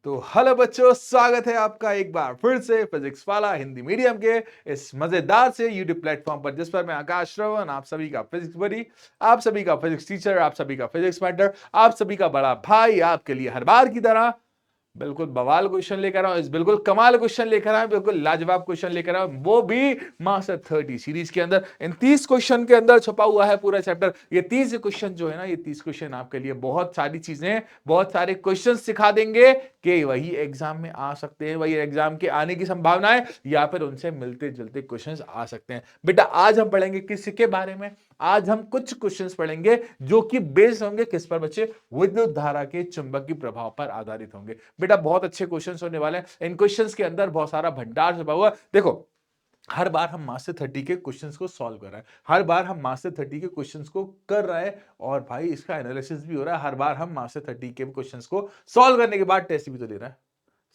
तो हेलो बच्चों, स्वागत है आपका एक बार फिर से फिजिक्स वाला हिंदी मीडियम के इस मजेदार से यूट्यूब प्लेटफॉर्म पर, जिस पर मैं आकाश श्रवण आप सभी का फिजिक्स बड़ी, आप सभी का फिजिक्स टीचर, आप सभी का फिजिक्स मेंटर, आप सभी का बड़ा भाई आपके लिए हर बार की तरह बिल्कुल बवाल क्वेश्चन लेकर आया हूं, इस बिल्कुल कमाल क्वेश्चन लेकर आया हूं, बिल्कुल लाजवाब क्वेश्चन लेकर आया हूं, वो भी मास्टर 30 सीरीज के अंदर। इन 30 क्वेश्चन के अंदर छुपा हुआ है पूरा चैप्टर। ये 30 क्वेश्चन जो है ना, ये 30 क्वेश्चन आपके लिए बहुत सारी चीजें, बहुत सारे क्वेश्चन सिखा देंगे कि वही एग्जाम में आ सकते हैं, वही एग्जाम के आने की संभावना है, या फिर उनसे मिलते जुलते क्वेश्चन आ सकते हैं। बेटा आज हम पढ़ेंगे किसके बारे में? आज हम कुछ क्वेश्चंस पढ़ेंगे जो कि बेस्ड होंगे किस पर बच्चे? विद्युत धारा के चुंबकीय प्रभाव पर आधारित होंगे। बेटा बहुत अच्छे क्वेश्चंस होने वाले हैं। इन क्वेश्चंस के अंदर बहुत सारा भंडार छुपा हुआ। देखो, हर बार हम मास्टर 30 के क्वेश्चंस को सॉल्व कर रहे हैं, हर बार हम मास्टर 30 के क्वेश्चंस को कर रहे हैं, और भाई इसका एनालिसिस भी हो रहा है। हर बार हम मास्टर 30 के क्वेश्चंस को सॉल्व करने के बाद टेस्ट भी तो ले रहे हैं।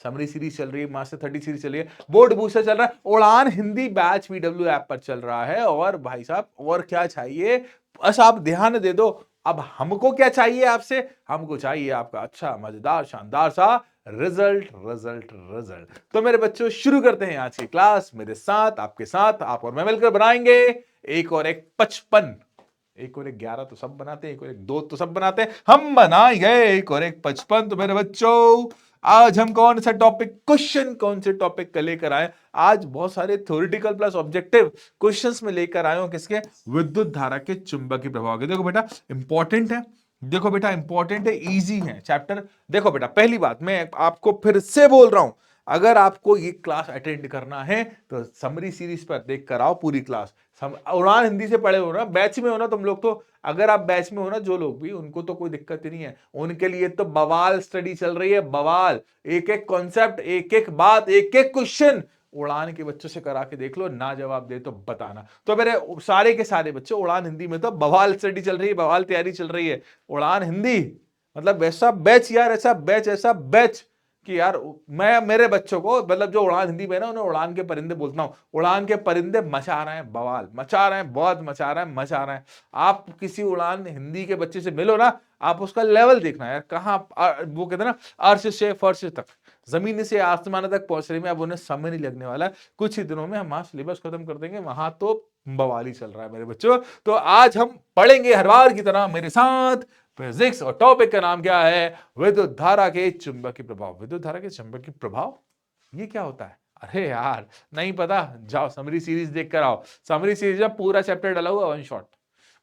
समरी सीरीज चल रही है, मास्टर 30 सीरीज चल रही है, बोर्ड बूस्टर चल रहा है, उड़ान हिंदी बैच पीडब्ल्यू ऐप पर चल रहा है। और भाई साहब और क्या चाहिए? बस आप ध्यान दे दो। अब हमको क्या चाहिए आपसे? हमको चाहिए आपका अच्छा मजेदार शानदार सा रिजल्ट रिजल्ट रिजल्ट। तो मेरे बच्चों शुरू करते हैं आज की क्लास। मेरे साथ, आपके साथ, आप और मैं मिलकर बनाएंगे एक और एक 55। एक और एक 11 तो सब बनाते हैं, एक और एक 2 तो सब बनाते हैं, हम बनाएंगे एक और एक 55। तो मेरे बच्चों आज हम कौन सा टॉपिक, क्वेश्चन कौन से टॉपिक का लेकर आए? आज बहुत सारे थ्योरेटिकल प्लस ऑब्जेक्टिव क्वेश्चंस में लेकर आए हो। किसके? विद्युत धारा के चुंबकीय प्रभाव के। देखो बेटा इंपॉर्टेंट है, देखो बेटा इंपॉर्टेंट है, इजी है चैप्टर। देखो बेटा पहली बात मैं आपको फिर से बोल रहा हूं, अगर आपको ये क्लास अटेंड करना है तो समरी सीरीज पर देख कर आओ पूरी क्लास। उड़ान हिंदी से पढ़े हो ना, बैच में हो ना तुम लोग, तो अगर आप बैच में हो ना, जो लोग भी, उनको तो कोई दिक्कत ही नहीं है, उनके लिए तो बवाल स्टडी चल रही है, बवाल। एक एक कॉन्सेप्ट, एक एक बात, एक एक क्वेश्चन उड़ान के बच्चों से करा के देख लो, ना जवाब दे तो बताना। तो मेरे सारे के सारे बच्चे, उड़ान हिंदी में तो बवाल स्टडी चल रही है, बवाल तैयारी चल रही है। उड़ान हिंदी मतलब ऐसा बैच यार, ऐसा बैच, ऐसा बैच कि यार मैं मेरे बच्चों को, मतलब जो उड़ान हिंदी में ना, उन्हें उड़ान के परिंदे बोलता हूँ। उड़ान के परिंदे मचा रहे हैं, बवाल मचा रहे हैं, बहुत मचा रहे हैं, मचा रहे हैं। आप किसी उड़ान हिंदी के बच्चे से मिलो ना, आप उसका लेवल देखना यार, कहाँ वो कहते हैं ना, अर्श से फर्श तक, जमीन से आसमान तक पहुंचने में अब उन्हें समय नहीं लगने वाला है। कुछ ही दिनों में हम सिलेबस खत्म कर देंगे, वहां तो बवाल ही चल रहा है मेरे बच्चों। तो आज हम पढ़ेंगे हर बार की तरह मेरे साथ फिजिक्स, और टॉपिक का नाम क्या है? विद्युत धारा के चुंबकीय प्रभाव। विद्युत धारा के चुंबकीय प्रभाव, ये क्या होता है? अरे यार नहीं पता? जाओ समरी सीरीज देख कर आओ। समरी सीरीज में पूरा चैप्टर डाला हुआ, वन शॉट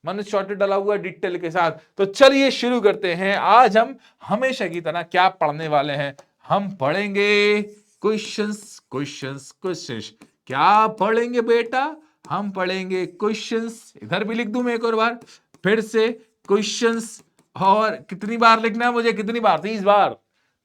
मन शॉर्ट डाला हुआ डिटेल के साथ। तो चलिए शुरू करते हैं। आज हम हमेशा की तरह क्या पढ़ने वाले हैं? हम पढ़ेंगे क्वेश्चंस क्वेश्चंस क्वेश्चंस। क्या पढ़ेंगे बेटा? हम पढ़ेंगे क्वेश्चंस। इधर भी लिख दूं मैं एक और बार फिर से, क्वेश्चंस। और कितनी बार लिखना है मुझे? कितनी बार? 30 बार।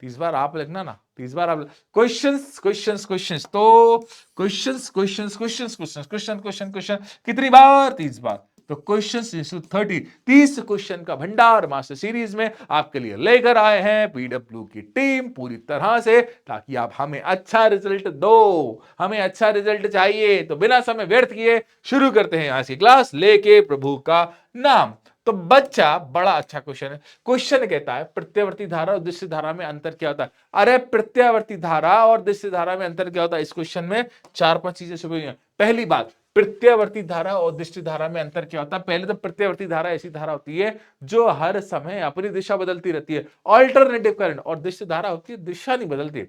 30 बार आप लिखना ना, 30 बार आप। क्वेश्चंस क्वेश्चंस क्वेश्चंस, तो questions questions questions questions question question question, कितनी बार? 30 बार। तो क्वेश्चंस 30 क्वेश्चन का भंडार मास्टर सीरीज में आपके लिए लेकर आए हैं पीडब्ल्यू की टीम पूरी तरह से, ताकि आप हमें अच्छा रिजल्ट दो। हमें अच्छा रिजल्ट चाहिए, तो बिना समय व्यर्थ किए शुरू करते हैं आज की क्लास, लेके प्रभु का नाम। तो बच्चा बड़ा अच्छा क्वेश्चन है। क्वेश्चन कहता है प्रत्यावर्ती धारा और दृश्य धारा में अंतर क्या होता है? अरे प्रत्यावर्ती धारा और दृश्य धारा में अंतर क्या होता है? इस क्वेश्चन में 4-5 चीजें छुपी हुई हैं। पहली बात, प्रत्यावर्ती धारा और दृष्टि धारा में अंतर क्या होता है? पहले तो प्रत्यावर्ती धारा ऐसी धारा होती है जो हर समय अपनी दिशा बदलती रहती है, ऑल्टरनेटिव करंट। और दृश्य धारा होती है दिशा नहीं बदलती।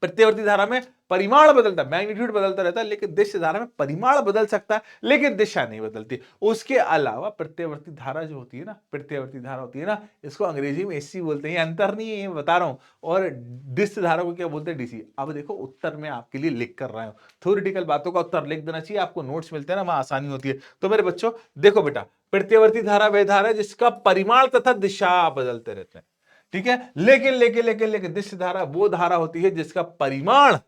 प्रत्यावर्ती धारा में परिमाण बदलता है, मैग्नीट्यूड बदलता रहता है, लेकिन दृश्य धारा में परिमाण बदल सकता है लेकिन दिशा नहीं बदलती। उसके अलावा प्रत्यावर्ती धारा जो होती है ना, प्रत्यावर्ती धारा होती है ना, इसको अंग्रेजी में एसी बोलते हैं। अंतर नहीं है, ये बता रहा हूं। और दृश्य धारा को क्या बोलते हैं? डीसी। अब देखो उत्तर में आपके लिए लिख कर रहा हूं, थ्योरेटिकल बातों का उत्तर लिख देना चाहिए, आपको नोट्स मिलते हैं ना, वहां आसानी होती है। तो मेरे बच्चों देखो बेटा, प्रत्यावर्ती धारा वह धारा है जिसका परिमाण तथा दिशा बदलते रहते हैं, ठीक है। लेकिन लेकिन लेकिन लेकिन दृश्य धारा वो धारा होती है जिसका परिमाण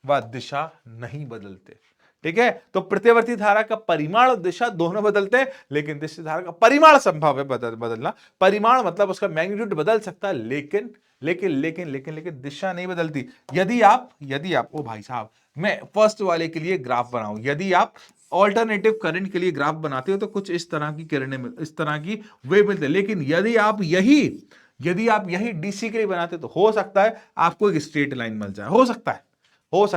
व दिशा नहीं बदलते, ठीक है। तो प्रत्यावर्ती धारा का परिमाण और दिशा दोनों बदलते हैं, लेकिन दृश्य धारा का परिमाण संभव है बदलना। परिमाण मतलब उसका मैग्नीट्यूड बदल सकता है, लेकिन लेकिन लेकिन लेकिन लेकिन दिशा नहीं बदलती। यदि आप ओ भाई साहब, मैं फर्स्ट वाले के लिए ग्राफ बनाऊं, यदि आप ऑल्टरनेटिव करंट के लिए ग्राफ बनाते हो तो कुछ इस तरह की किरणें, इस तरह की वेव मिलती है। लेकिन यदि आप यही यदि आप यही डीसी के लिए बनाते तो हो सकता है आपको एक स्ट्रेट लाइन मिल जाए, हो सकता है, हो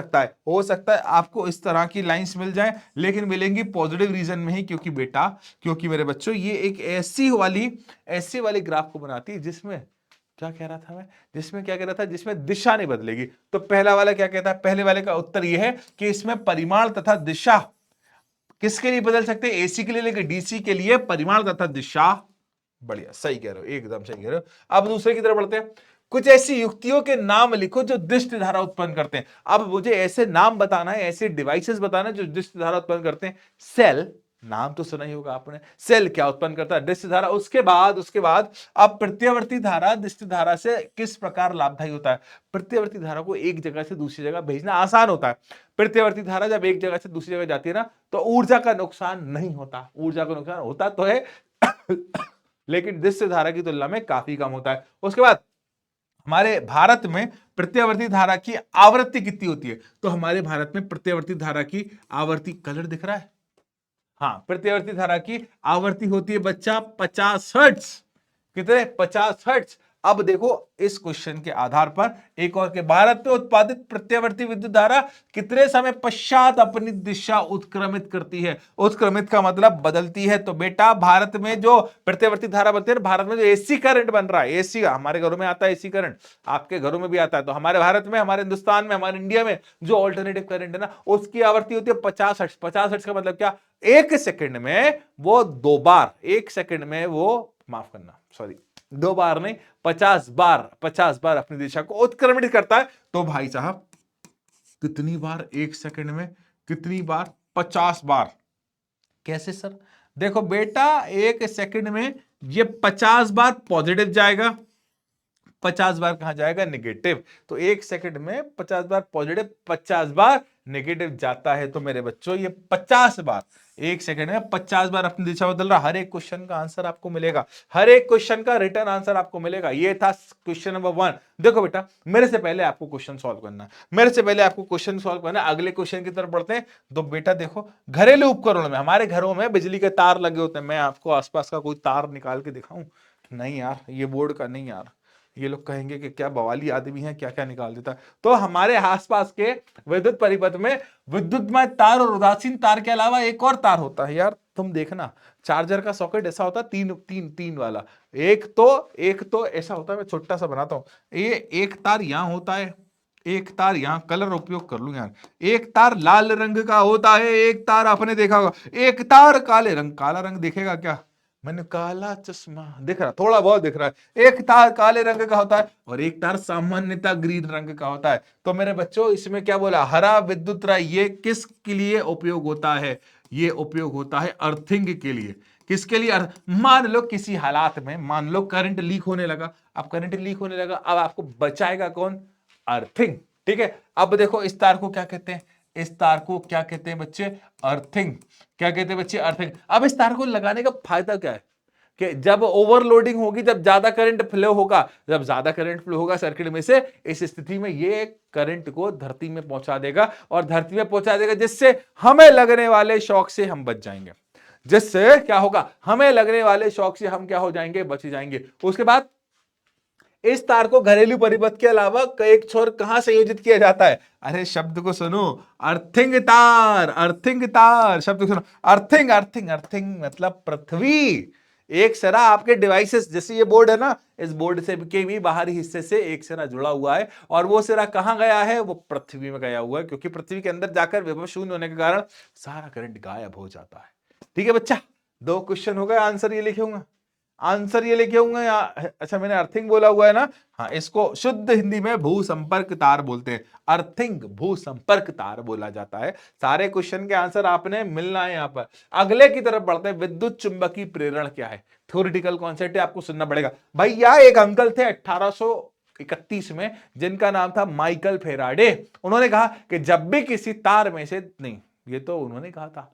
सकता है आपको इस तरह की लाइंस मिल जाए, लेकिन मिलेंगी पॉजिटिव रीजन में ही, क्योंकि बेटा, क्योंकि मेरे बच्चों ये एक ऐसी वाली ग्राफ को बनाती है जिसमें क्या कह रहा था मैं, जिसमें क्या कह रहा था, जिसमें दिशा नहीं बदलेगी। तो पहला वाला क्या कहता है, पहले वाले का उत्तर यह है कि इसमें परिमाण तथा दिशा किसके लिए बदल सकते हैं, एसी के लिए, लेकिन डीसी के लिए परिमाण तथा दिशा। बढ़िया, सही कह रहे हो, एकदम सही कह रहे हो। अब दूसरे की तरफ बढ़ते हैं। कुछ ऐसी युक्तियों के नाम लिखो जो दृष्टि धारा उत्पन्न करते हैं। अब मुझे ऐसे नाम बताना है, ऐसे डिवाइसेस बताना है जो दृष्टि धारा उत्पन्न करते हैं। सेल, नाम तो सुना ही होगा आपने, सेल क्या उत्पन्न करता है, दृष्टि धारा। उसके बाद अब प्रत्यावर्ती धारा दृष्टि धारा से किस प्रकार लाभदायी होता है। प्रत्यावर्ती धारा को एक जगह से दूसरी जगह भेजना आसान होता है। प्रत्यावर्ती धारा जब एक जगह से दूसरी जगह जाती है ना, तो ऊर्जा का नुकसान नहीं होता। ऊर्जा का नुकसान होता तो है लेकिन दृश्य धारा की तुलना में काफी कम होता है। उसके बाद हमारे भारत में प्रत्यावर्ती धारा की आवृत्ति कितनी होती है, तो हमारे भारत में प्रत्यावर्ती धारा की आवृत्ति, कलर दिख रहा है, हाँ, प्रत्यावर्ती धारा की आवृत्ति होती है बच्चा 50 हर्ट्ज। कितने, 50 हर्ट्ज। अब देखो इस क्वेश्चन के आधार पर एक और के, भारत में उत्पादित प्रत्यावर्ती विद्युत धारा कितने समय पश्चात अपनी दिशा उत्क्रमित करती है। उत्क्रमित का मतलब बदलती है। तो बेटा भारत में जो प्रत्यावर्ती धारा बनती है, भारत में जो एसी करंट बन रहा है, एसी, हमारे घरों में आता है एसी करंट, आपके घरों में भी आता है, तो हमारे भारत में, हमारे हिंदुस्तान में, हमारे इंडिया में जो ऑल्टरनेटिव करंट है ना, उसकी आवृत्ति होती है 50 हर्ट्ज। 50 हर्ट्ज का मतलब क्या, एक सेकंड में वो 2 बार, एक सेकंड में वो, माफ करना, सॉरी, 2 बार नहीं, 50 बार अपनी दिशा को उत्क्रमित करता है। तो भाई साहब कितनी बार एक सेकंड में, कितनी बार, 50 बार। कैसे सर, देखो बेटा एक सेकंड में ये 50 बार पॉजिटिव जाएगा, 50 बार कहां जाएगा, नेगेटिव। तो एक सेकंड में 50 बार पॉजिटिव, 50 बार नेगेटिव जाता है। तो मेरे बच्चों ये 50 बार, एक सेकंड में 50 बार अपनी दिशा बदल रहा। हर एक क्वेश्चन का आंसर आपको मिलेगा, हर एक क्वेश्चन का रिटर्न आंसर आपको मिलेगा। ये था क्वेश्चन नंबर 1। देखो बेटा, मेरे से पहले आपको क्वेश्चन सॉल्व करना है, मेरे से पहले आपको क्वेश्चन सॉल्व करना है। अगले क्वेश्चन की तरफ बढ़ते हैं। तो बेटा देखो, घरेलू उपकरणों में, हमारे घरों में बिजली के तार लगे होते हैं। मैं आपको आसपास का कोई तार निकाल के दिखाऊं? नहीं यार, ये बोर्ड का नहीं यार, ये लोग कहेंगे कि क्या बवाली आदमी है, क्या क्या निकाल देता है। तो हमारे आसपास के विद्युत परिपथ में विद्युतमय तार और उदासीन तार के अलावा एक और तार होता है यार, तुम देखना, चार्जर का सॉकेट ऐसा होता है, तीन वाला। एक तो ऐसा होता है, मैं छोटा सा बनाता हूं। ये एक तार यहां होता है, एक तार यहां, कलर उपयोग कर लूं यार, एक तार लाल रंग का होता है, एक तार आपने देखा होगा, एक तार काले रंग, काला रंग दिखेगा क्या, मैंने काला चश्मा, दिख रहा, थोड़ा बहुत दिख रहा है। एक तार काले रंग का होता है और एक तार सामान्यतः ग्रीन रंग का होता है। तो मेरे बच्चों इसमें क्या बोला, हरा विद्युत राय, ये किस के लिए उपयोग होता है, ये उपयोग होता है अर्थिंग के लिए। किसके लिए, मान लो किसी हालात में, मान लो करंट लीक होने लगा, अब करंट लीक होने लगा, अब आपको बचाएगा कौन, अर्थिंग। ठीक है, अब देखो इस तार को क्या कहते हैं, इस तार को क्या कहते हैं बच्चे, अर्थिंग। क्या कहते हैं बच्चे, अर्थिंग। अब इस तार को लगाने का फायदा क्या है, कि जब ओवरलोडिंग होगी, जब ज्यादा करंट फ्लो होगा, जब ज्यादा करंट फ्लो होगा सर्किट में से, इस स्थिति में ये करंट को धरती में पहुंचा देगा, और धरती में पहुंचा देगा, जिससे हमें लगने वाले शॉक से हम बच जाएंगे। जिससे क्या होगा, हमें लगने वाले शॉक से हम क्या हो जाएंगे, बच जाएंगे। उसके बाद इस तार को घरेलू परिपथ के अलावा एक छोर कहां संयोजित किया जाता है, अरे शब्द को सुनो, अर्थिंग तार, अर्थिंग तार, शब्द को सुनो, अर्थिंग, अर्थिंग, अर्थिंग मतलब पृथ्वी। एक सिरा आपके डिवाइसेस, जैसे ये बोर्ड है ना, इस बोर्ड से के भी बाहरी हिस्से से एक सिरा जुड़ा हुआ है, और वो सिरा कहां गया है, वो पृथ्वी में गया हुआ है, क्योंकि पृथ्वी के अंदर जाकर विभव शून्य होने के कारण सारा करंट गायब हो जाता है। ठीक है बच्चा, 2 क्वेश्चन हो गए, आंसर ये लिखे होंगे, आंसर ये लिखे होंगे या, अच्छा मैंने अर्थिंग बोला हुआ है ना, हाँ, इसको शुद्ध हिंदी में भू संपर्क तार बोलते हैं, अर्थिंग भू संपर्क तार बोला जाता है। सारे क्वेश्चन के आंसर आपने मिलना है यहां पर। अगले की तरफ बढ़ते हैं, विद्युत चुंबकीय प्रेरण क्या है, थ्योरेटिकल कॉन्सेप्ट है, आपको सुनना पड़ेगा। भैया एक अंकल थे 1831 में, जिनका नाम था माइकल फेराडे। उन्होंने कहा कि जब भी किसी तार में से, नहीं ये तो उन्होंने कहा था,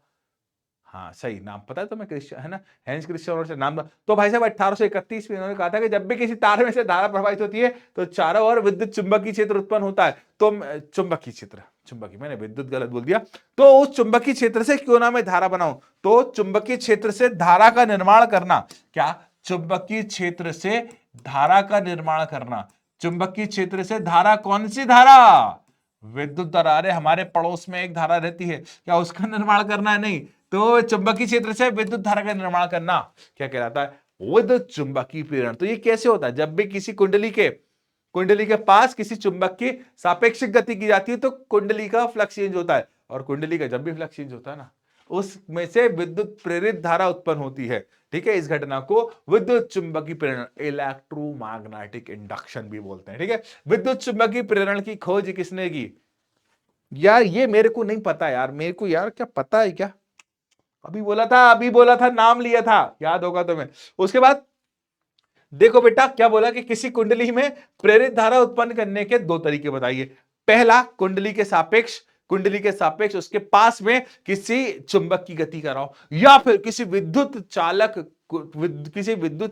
हाँ सही नाम पता है तुम्हें, क्रिश्चियन है ना, हेंस क्रिश्चियन से नाम। तो भाई साहब 1831 में इन्होंने कहा था कि जब भी किसी तार में से धारा प्रवाहित होती है तो चारों ओर विद्युत चुंबकीय क्षेत्र उत्पन्न होता है। तो चुंबकीय क्षेत्र, चुंबकीय, मैंने विद्युत गलत बोल दिया। तो उस चुंबकीय क्षेत्र से क्यों ना मैं धारा बनाऊं, तो चुंबकीय क्षेत्र से धारा का निर्माण करना, क्या चुंबकीय क्षेत्र से धारा का निर्माण करना। चुंबकीय क्षेत्र से धारा, कौन सी धारा? विद्युत धारा। अरे हमारे पड़ोस में एक धारा रहती है, क्या उसका निर्माण करना है? नहीं। तो चुंबकीय क्षेत्र से विद्युत धारा का निर्माण करना क्या कहलाता है? विद्युत चुंबकीय प्रेरण। तो ये कैसे होता है? जब भी किसी कुंडली के पास किसी चुंबक की सापेक्षिक गति की जाती है तो कुंडली का फ्लक्स चेंज होता है, और कुंडली का जब भी फ्लक्स चेंज होता है ना, उसमें से विद्युत प्रेरित धारा उत्पन्न होती है। ठीक है, इस घटना को विद्युत चुंबकीय प्रेरण, इलेक्ट्रोमैग्नेटिक इंडक्शन भी बोलते हैं। ठीक है, विद्युत चुंबकीय प्रेरण की खोज किसने की? यार ये मेरे को नहीं पता यार, मेरे को यार क्या पता है क्या? अभी बोला था, नाम लिया था, याद होगा तुम्हें। उसके बाद देखो बेटा क्या बोला कि किसी कुंडली में प्रेरित धारा उत्पन्न करने के दो तरीके बताइए। पहला, कुंडली के सापेक्ष उसके पास में किसी चुंबक की गति कराओ, या फिर किसी विद्युत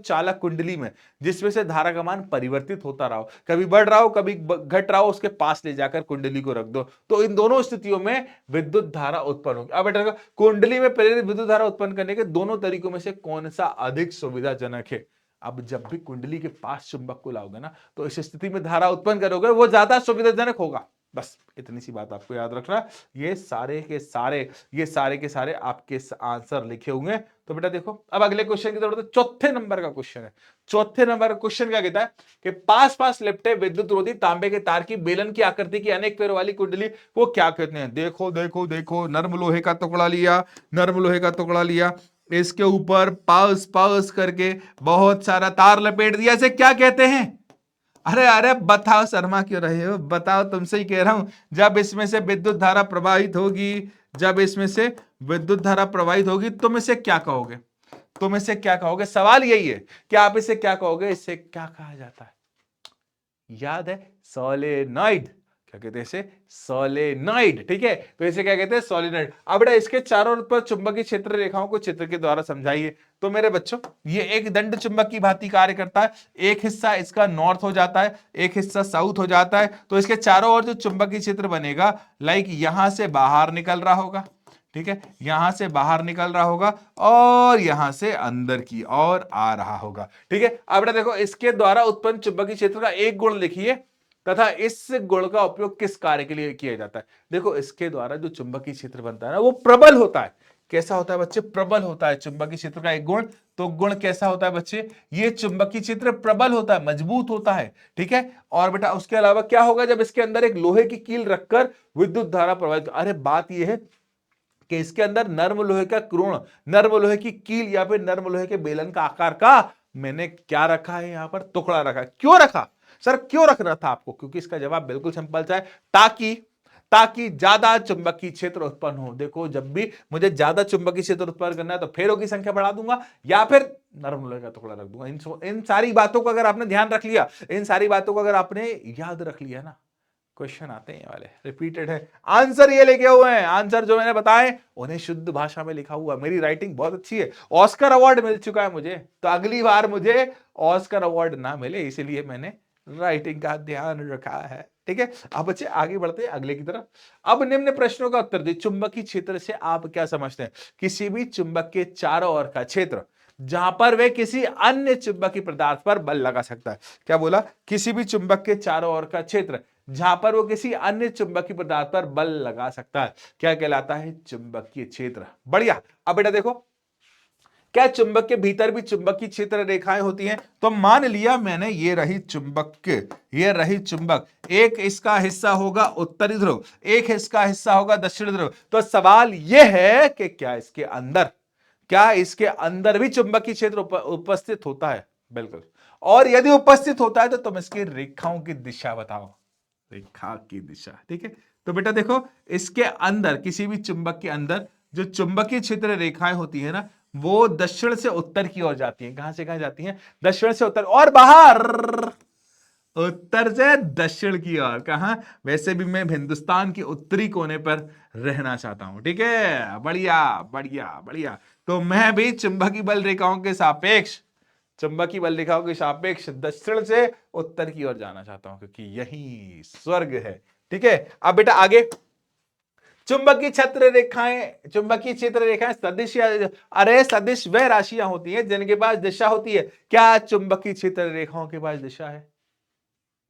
चालक कुंडली में जिसमें से धारा का मान परिवर्तित होता रहा हो, कभी बढ़ रहा हो कभी घट रहा हो, उसके पास ले जाकर कुंडली को रख दो, तो इन दोनों स्थितियों में विद्युत धारा उत्पन्न होगी। अब बेटा कुंडली में प्रेरित विद्युत धारा उत्पन्न करने के दोनों तरीकों में से कौन सा अधिक सुविधाजनक है? अब जब भी कुंडली के पास चुंबक को लाओगे ना, तो इस स्थिति में धारा उत्पन्न करोगे, वो ज्यादा सुविधाजनक होगा। बस इतनी सी बात आपको याद रखना। ये सारे के सारे आपके आंसर लिखे हुए। तो बेटा देखो अब अगले क्वेश्चन की तरफ, चौथे नंबर का क्वेश्चन है। चौथे नंबर का क्वेश्चन क्या कहता है कि पास पास लिपटे विद्युत रोधी तांबे के तार की बेलन की आकृति की अनेक पैरों वाली कुंडली को क्या कहते हैं? देखो देखो देखो, नर्म लोहे का टुकड़ा लिया, इसके ऊपर पाउस पाउस करके बहुत सारा तार लपेट दिया, इसे क्या कहते हैं? अरे अरे बताओ, शर्मा क्यों रहे हो? बताओ, तुमसे ही कह रहा हूं। जब इसमें से विद्युत धारा प्रवाहित होगी, तुम इसे क्या कहोगे? सवाल यही है कि आप इसे क्या कहोगे? इसे क्या कहा जाता है? याद है? सोलेनॉइड। क्या कहते हैं इसे? सोलेनॉइड। ठीक है, तो इसे क्या कहते हैं? सोलेनॉइड। अब बेटा इसके चारों ओर पर चुंबकीय क्षेत्र रेखाओं को चित्र के द्वारा समझाइए। तो मेरे बच्चों, ये एक दंड चुंबक की भांति कार्य करता है। एक हिस्सा इसका नॉर्थ हो जाता है, एक हिस्सा साउथ हो जाता है। तो इसके चारों ओर जो चुंबकीय क्षेत्र बनेगा, लाइक यहां से बाहर निकल रहा होगा। ठीक है, यहां से बाहर निकल रहा होगा और यहां से अंदर की ओर आ रहा होगा। ठीक है, अब बेटा देखो इसके द्वारा उत्पन्न चुंबकीय क्षेत्र का एक गुण लिखिए तथा इस गुण का उपयोग किस कार्य के लिए किया जाता है। देखो इसके द्वारा जो चुंबकीय क्षेत्र बनता है ना, वो प्रबल होता है। कैसा होता है बच्चे? प्रबल होता है। चुंबकीय क्षेत्र का एक गुण, तो गुण कैसा होता है बच्चे? ये चुंबकीय क्षेत्र प्रबल होता है, मजबूत होता है। ठीक है, और बेटा उसके अलावा क्या होगा जब इसके अंदर एक लोहे की कील रखकर विद्युत धारा प्रवाहित, अरे बात यह है कि इसके अंदर नर्म लोहे का क्रोण, नर्म लोहे की कील या फिर नर्म लोहे के बेलन का आकार का मैंने क्या रखा है? यहां पर टुकड़ा रखा है। क्यों रखा सर? क्यों रखना था आपको? क्योंकि इसका जवाब बिल्कुल सिंपल सा है, ताकि ज्यादा चुंबकीय क्षेत्र उत्पन्न हो। देखो जब भी मुझे ज्यादा चुंबकीय क्षेत्र उत्पन्न करना है तो फेरों की संख्या बढ़ा दूंगा या फिर नर्म लोहे का टुकड़ा रख दूंगा। इन सारी बातों को अगर आपने ध्यान रख लिया, इन सारी बातों को अगर आपने याद रख लिया ना, क्वेश्चन आते हैं ये वाले, रिपीटेड है। आंसर ये लेके हुए हैं, आंसर जो मैंने बताए उन्हें शुद्ध भाषा में लिखा हुआ। मेरी राइटिंग बहुत अच्छी है, ऑस्कर अवार्ड मिल चुका है मुझे, तो अगली बार मुझे ऑस्कर अवार्ड ना मिले इसलिए मैंने राइटिंग का ध्यान रखा है। ठीक है, अब बच्चे आगे बढ़ते हैं अगले की तरफ। अब निम्न प्रश्नों का उत्तर दीजिए। चुंबकीय क्षेत्र से आप क्या समझते हैं? किसी भी चुंबक के चारों ओर का क्षेत्र जहां पर वे किसी अन्य चुंबकीय पदार्थ पर बल लगा सकता है। क्या बोला? किसी भी चुंबक के चारों ओर का क्षेत्र जहां पर वो किसी अन्य चुंबकीय पदार्थ पर बल लगा सकता है, क्या कहलाता है? चुंबकीय क्षेत्र। बढ़िया। अब बेटा देखो, क्या चुंबक के भीतर भी चुंबकीय क्षेत्र रेखाएं होती हैं? तो मान लिया मैंने, ये रही चुंबक, एक इसका हिस्सा होगा उत्तरी ध्रुव, एक इसका हिस्सा होगा दक्षिण ध्रुव। तो सवाल यह है कि क्या इसके अंदर भी चुंबकीय क्षेत्र उपस्थित होता है? बिल्कुल। और यदि उपस्थित होता है तो तुम इसकी रेखाओं की दिशा बताओ। रेखा की दिशा। ठीक है, तो बेटा देखो इसके अंदर, किसी भी चुंबक के अंदर जो चुंबकीय क्षेत्र रेखाएं होती है ना, वो दक्षिण से उत्तर की ओर जाती हैं। कहां से कहां जाती हैं? दक्षिण से उत्तर, और बाहर उत्तर से दक्षिण की ओर। कहां? वैसे भी मैं हिंदुस्तान के उत्तरी कोने पर रहना चाहता हूं। ठीक है, बढ़िया बढ़िया बढ़िया। तो मैं भी चुंबकीय बल रेखाओं के सापेक्ष दक्षिण से उत्तर की ओर जाना चाहता हूं, क्योंकि यही स्वर्ग है। ठीक है, अब बेटा आगे चुंबकीय क्षेत्र रेखाएं, चुंबकीय क्षेत्र रेखाएं सदिश या अरे सदिश वह राशियां होती हैं जिनके पास दिशा होती है। क्या चुंबकीय क्षेत्र रेखाओं के पास दिशा है?